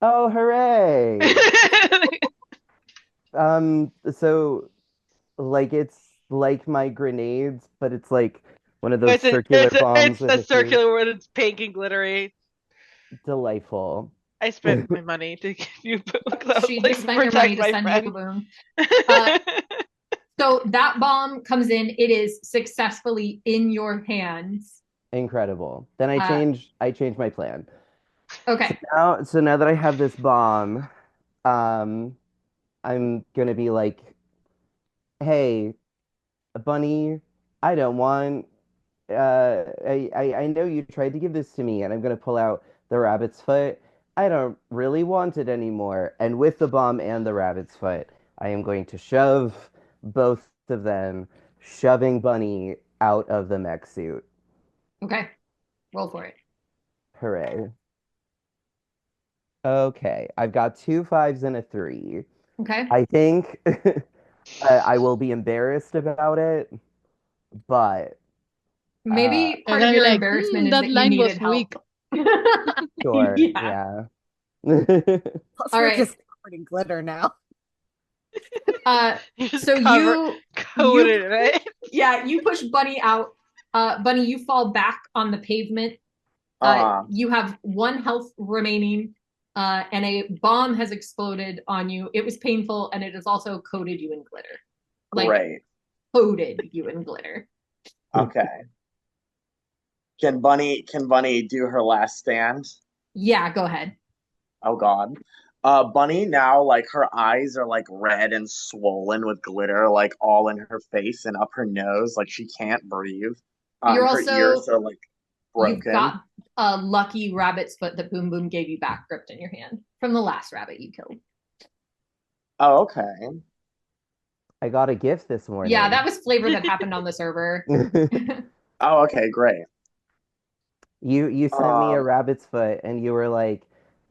Oh, hooray! So like it's like my grenades, but it's like one of those circular bombs It's with the a circular where it's pink and glittery. delightful. I spent my money to give you She just spent your money to send you a boom. So that bomb comes in. It is successfully in your hands. Incredible. Then I change my plan. Okay. So now that I have this bomb, I'm gonna be like, hey, Bunny, I don't want I know you tried to give this to me, and I'm gonna pull out the rabbit's foot. I don't really want it anymore. And with the bomb and the rabbit's foot, I am going to shove both of them, shoving Bunny out of the mech suit. Okay. Roll for it. Hooray. Okay, I've got 2 5s and a 3. Okay. I think I will be embarrassed about it, but maybe part And of I'm your like, embarrassment is that that you line was needed help. weak. sure, Yeah. Plus, All we're right. just covered in glitter now. So you coated in it. Yeah, you push Bunny out. Bunny, you fall back on the pavement. You have 1 health remaining, and a bomb has exploded on you. It was painful, and it has also coated you in glitter. Like, Great. coated you in glitter. Okay. Can Bunny do her last stand? Yeah, go ahead. Oh God. Bunny now, like her eyes are like red and swollen with glitter, like all in her face and up her nose, like she can't breathe. You're Her also ears are like you've broken. got a lucky rabbit's foot that Boom Boom gave you back gripped in your hand from the last rabbit you killed. Oh, okay. I got a gift this morning. Yeah, that was flavor that happened on the server. Oh, okay, great. You sent me a rabbit's foot and you were like,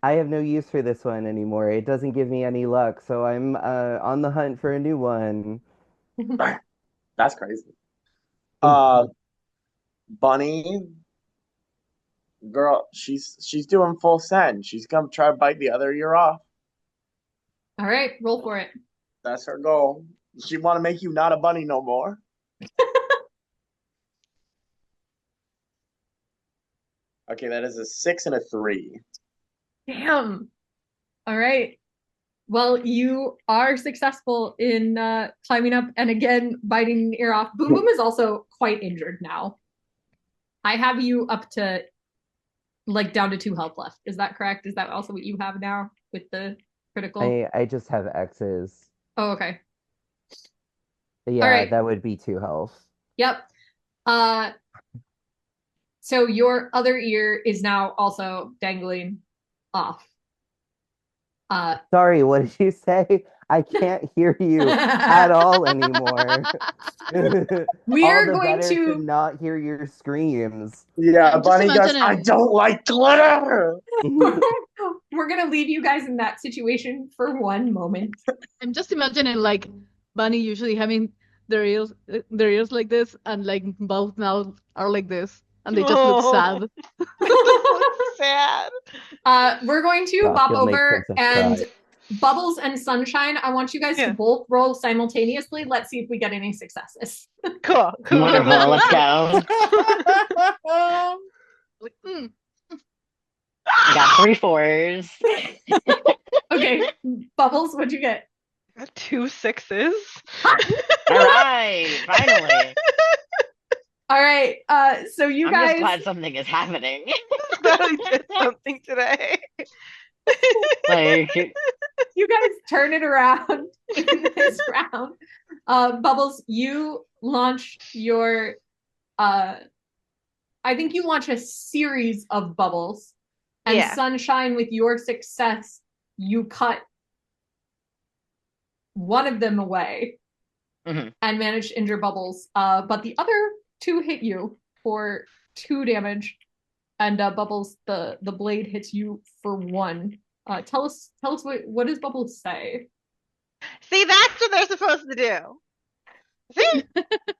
I have no use for this one anymore. It doesn't give me any luck, so I'm on the hunt for a new one. That's crazy. Uh, Bunny, girl, she's doing full send. She's gonna try to bite the other ear off. All right, roll for it. That's her goal. She want to make you not a bunny no more. Okay, that is a 6 and a 3. Damn. All right. Well, you are successful in climbing up and again biting the ear off. Boom Boom is also quite injured now. I have you up to like down to 2 health left. Is that correct? Is that also what you have now with the critical? I just have X's. Oh, okay. Yeah, All right. that would be 2 health. Yep. So your other ear is now also dangling off. Sorry, what did you say? I can't hear you at all anymore. We All are the going better to not hear your screams. Yeah, I'm just Bunny goes, imagining- I don't like glitter. we're gonna leave you guys in that situation for one moment. I'm just imagining like Bunny usually having their ears like this, and like both now are like this, and they just look sad. Sad. We're going to Gosh, bop you'll make over Princess and cry. Bubbles and Sunshine. I want you guys to both roll simultaneously. Let's see if we get any successes. Cool. Wonderful. Let's go. Like, I got 3 4s. Okay, Bubbles, what'd you get? 2 6s. All right, finally. All right, so you I'm guys just glad something is happening. Glad I did something today. Like, you guys turn it around in this round. Bubbles, you launch your I think you launch a series of bubbles. And Yeah. Sunshine, with your success, you cut one of them away and manage to injure Bubbles. But the other 2 hit you for 2 damage. And Bubbles, the blade hits you for 1. Tell us what does Bubbles say? See, that's what they're supposed to do. See?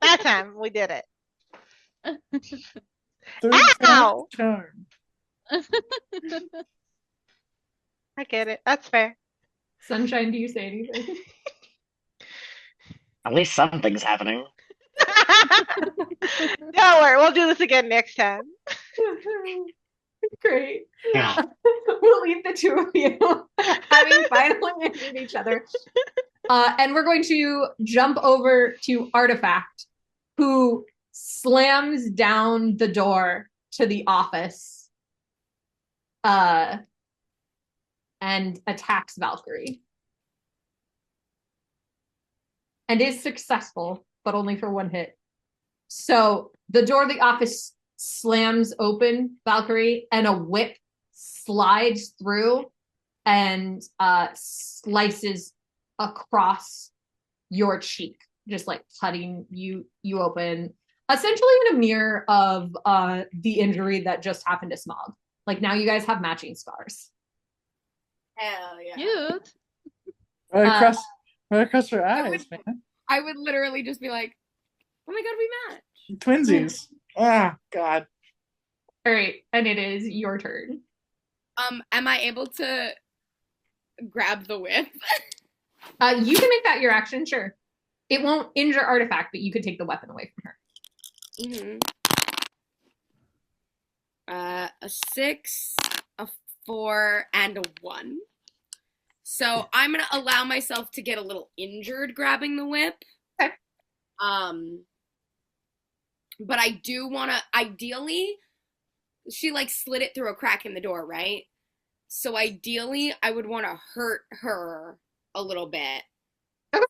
That time we did it. Ow! Charm. I get it. That's fair. Sunshine, do you say anything? at least something's happening. Don't worry, we'll do this again next time. Great. Yeah. We'll leave the 2 of you having finally injured each other. And we're going to jump over to Artifact, who slams down the door to the office and attacks Valkyrie. And is successful, but only for 1 hit. So the door of the office slams open, Valkyrie, and a whip slides through and slices across your cheek, just like cutting you open, essentially in a mirror of the injury that just happened to Smog. Like now you guys have matching scars. Hell yeah. Cute. Right across her eyes, man. I would literally just be like, oh my god, we match. Twinsies. Ah, God. All right, and it is your turn. Am I able to grab the whip? You can make that your action, sure. It won't injure Artifact, but you could take the weapon away from her. A 6, a 4, and a 1. So I'm gonna allow myself to get a little injured grabbing the whip. Okay. But I do wanna, ideally, she like slid it through a crack in the door, right? So ideally, I would want to hurt her a little bit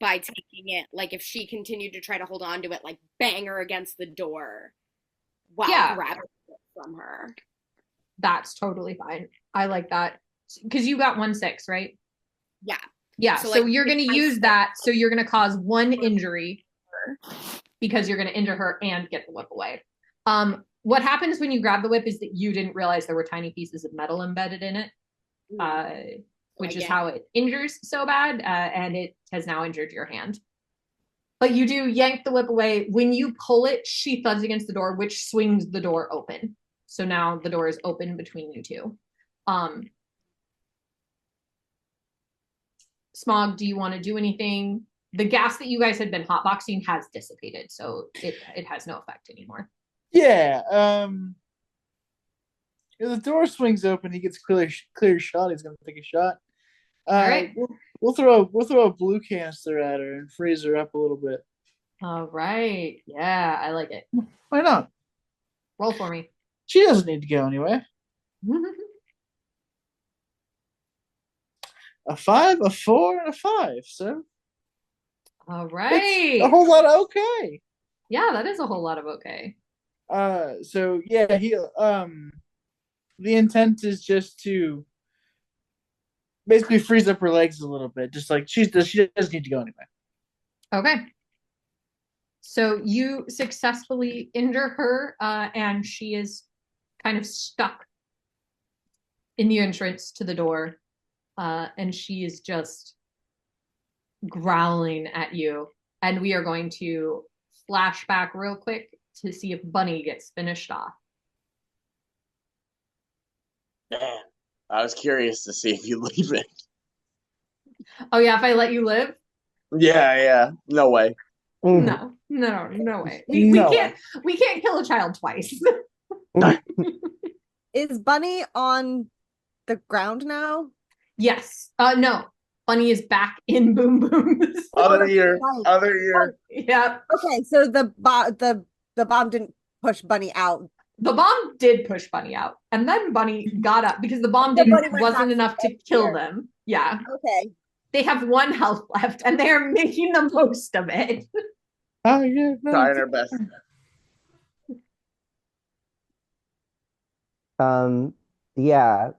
by taking it. Like if she continued to try to hold on to it, like bang her against the door while grabbing it from her. That's totally fine. I like that. Because you got 1/6, right? Yeah. Yeah. So like, you're going to use that. So you're going to cause 1 injury because you're going to injure her and get the whip away. What happens when you grab the whip is that you didn't realize there were tiny pieces of metal embedded in it, which is how it injures so bad, and it has now injured your hand. But you do yank the whip away. When you pull it, she thuds against the door, which swings the door open. So now the door is open between you two. Smog, do you want to do anything? The gas that you guys had been hotboxing has dissipated, so it has no effect anymore. Yeah. If the door swings open, he gets clear shot. He's gonna take a shot. All right. We'll throw a blue canister at her and freeze her up a little bit. All right. Yeah, I like it. Why not? Roll for me. She doesn't need to go anywhere. A 5, a 4, and a 5. So. All right. It's a whole lot of okay. Yeah, that is a whole lot of okay. So yeah, he the intent is just to basically freeze up her legs a little bit, just like she doesn't need to go anywhere. Okay. So you successfully injure her, and she is kind of stuck in the entrance to the door, and she is just growling at you. And we are going to flash back real quick to see if Bunny gets finished off. Man, I was curious to see if you leave it. Oh yeah, if I let you live? Yeah. No way. No way. We can't kill a child twice. Is Bunny on the ground now? Yes. No. Bunny is back in Boom Boom's. Other ear. Yep. Okay, so the bomb didn't push Bunny out. The bomb did push Bunny out, and then Bunny got up because the bomb wasn't enough to kill them. Yeah. Okay. They have 1 health left, and they are making the most of it. Oh yeah. Trying her best. Yeah.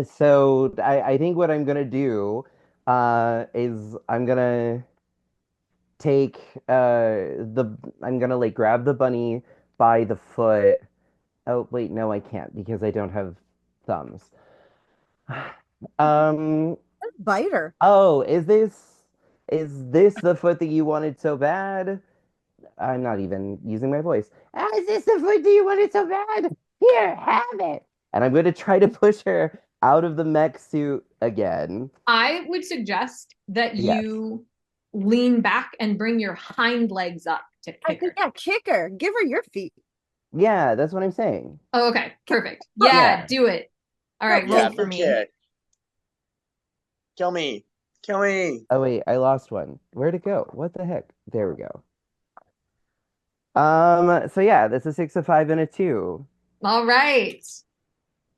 So I think what I'm gonna do is I'm gonna take I'm gonna like grab the bunny by the foot. Oh wait, no, I can't because I don't have thumbs. Bite her. Oh, is this the foot that you wanted so bad? I'm not even using my voice. Is this the foot that you wanted so bad? Here, have it. And I'm going to try to push her out of the mech suit again. I would suggest that you lean back and bring your hind legs up to kick her. Yeah, kick her. Give her your feet. Yeah, that's what I'm saying. Oh, okay. Perfect. Yeah, do it. All right, roll for me. Kick. Kill me. Oh, wait, I lost one. Where'd it go? What the heck? There we go. So yeah, that's a 6, a 5, and a 2. All right.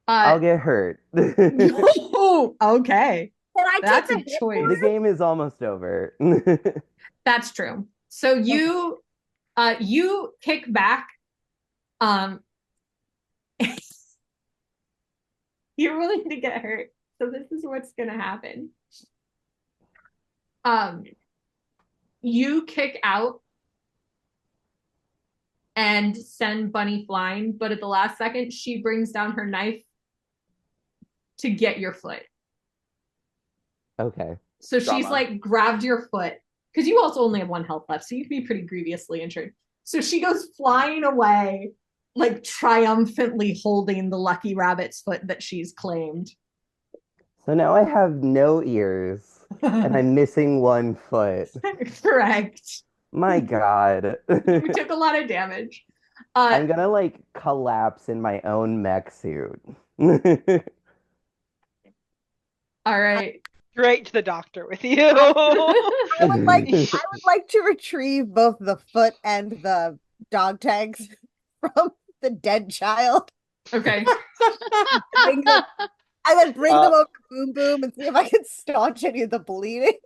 I'll get hurt. Oh, okay. That's a choice. The game is almost over. That's true. So you kick back. You're willing to get hurt. So this is what's gonna happen. You kick out and send Bunny flying, but at the last second, she brings down her knife to get your foot. Okay. So she's like grabbed your foot, because you also only have 1 health left, so you'd be pretty grievously injured. So she goes flying away, like triumphantly holding the lucky rabbit's foot that she's claimed. So now I have no ears, and I'm missing 1 foot. Correct. My God. You took a lot of damage. I'm gonna like collapse in my own mech suit. All right. Straight to the doctor with you. I would like to retrieve both the foot and the dog tags from the dead child. Okay. Bring them, I then bring them over to Boom Boom and see if I can staunch any of the bleeding.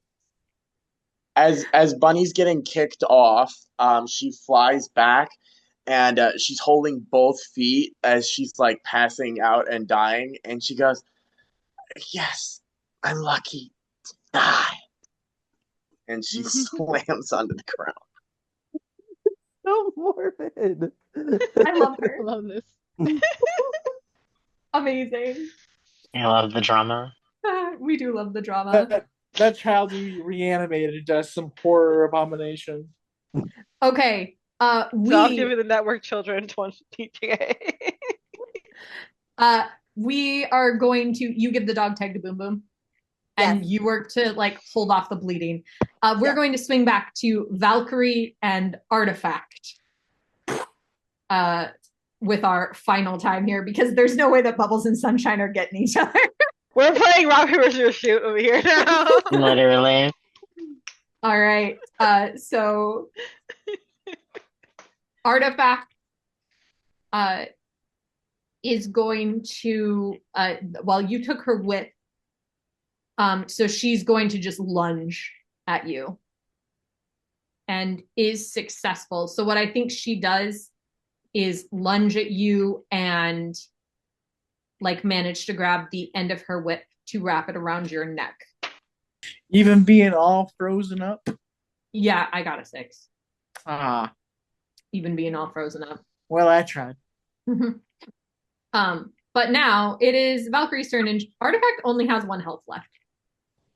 As Bunny's getting kicked off, she flies back and she's holding both feet as she's like passing out and dying, and she goes, "Yes, I'm lucky to die." And she slams onto the ground. So morbid. I love her. I love this. Amazing. I love the drama. We do love the drama. That child will be reanimated as some horror abomination. Okay. So I'll give you the network children 20 PTA. We are going to, you give the dog tag to Boom Boom, and you work to like hold off the bleeding. We're going to swing back to Valkyrie and Artifact with our final time here, because there's no way that Bubbles and Sunshine are getting each other. We're playing rock, paper, scissors, shoot over here now. Literally. All right. So Artifact is going to, well, you took her whip, so she's going to just lunge at you and is successful. So what I think she does is lunge at you and like manage to grab the end of her whip to wrap it around your neck. Even being all frozen up? Yeah, I got a 6. Ah. Even being all frozen up. Well, I tried. But now it is Valkyrie's turn, and Artifact only has 1 health left.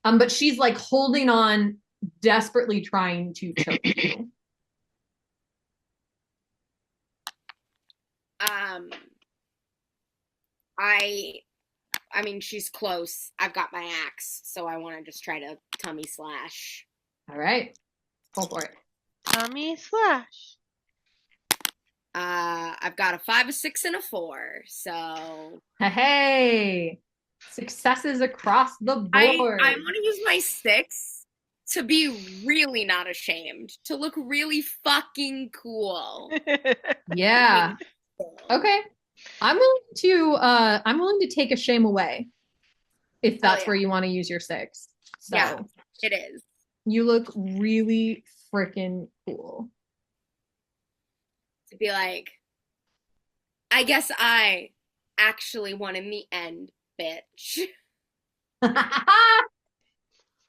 But she's like holding on, desperately trying to choke you. I mean, she's close. I've got my axe, so I want to just try to tummy slash. All right, go for it. Tummy slash. I've got a 5, a 6, and a 4. So hey, successes across the board. I want to use my 6 to be really not ashamed, to look really fucking cool. Yeah. Okay. I'm willing to take a shame away if that's where you want to use your 6. So yeah, it is. You look really freaking cool. To be like, I guess I actually won in the end, bitch. I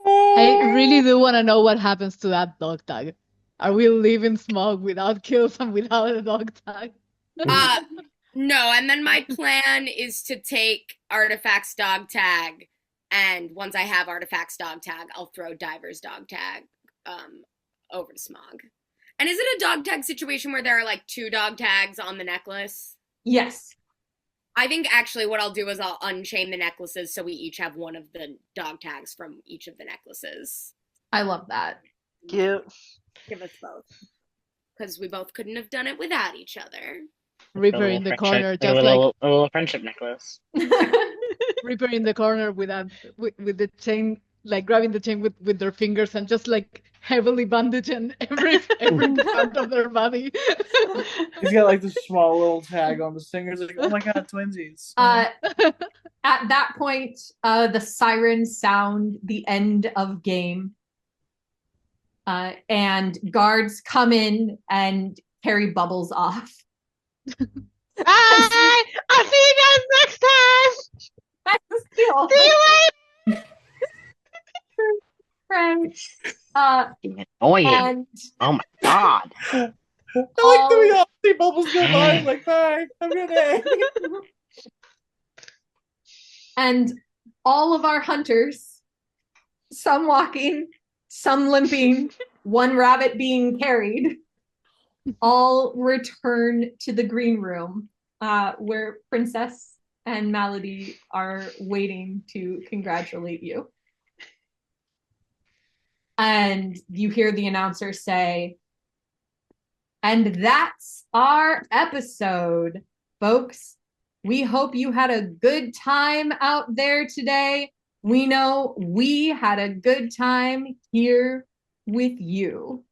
really do want to know what happens to that dog tag. Are we leaving Smog without kills and without a dog tag? No, and then my plan is to take Artifact's dog tag, and once I have Artifact's dog tag, I'll throw Diver's dog tag over to Smog. And is it a dog tag situation where there are like 2 dog tags on the necklace? Yes. I think actually what I'll do is I'll unchain the necklaces so we each have one of the dog tags from each of the necklaces. I love that. Cute. Give us both. Because we both couldn't have done it without each other. Reaper in the corner, just a like little friendship necklace. Reaper in the corner with the chain, like grabbing the chain with their fingers and just like heavily bandaging every part of their body. He's got like this small little tag on his fingers. Like, oh my god, twinsies. At that point, the sirens sound the end of game. And guards come in and carry Bubbles off. Bye! I'll see you guys next time! See you later! Friends. Annoying. Oh my god. I like that we all see Bubbles go by. Like, bye. Have a good day. And all of our hunters, some walking, some limping, one rabbit being carried, all return to the green room where Princess and Malady are waiting to congratulate you. And you hear the announcer say, and that's our episode, folks. We hope you had a good time out there today. We know we had a good time here with you.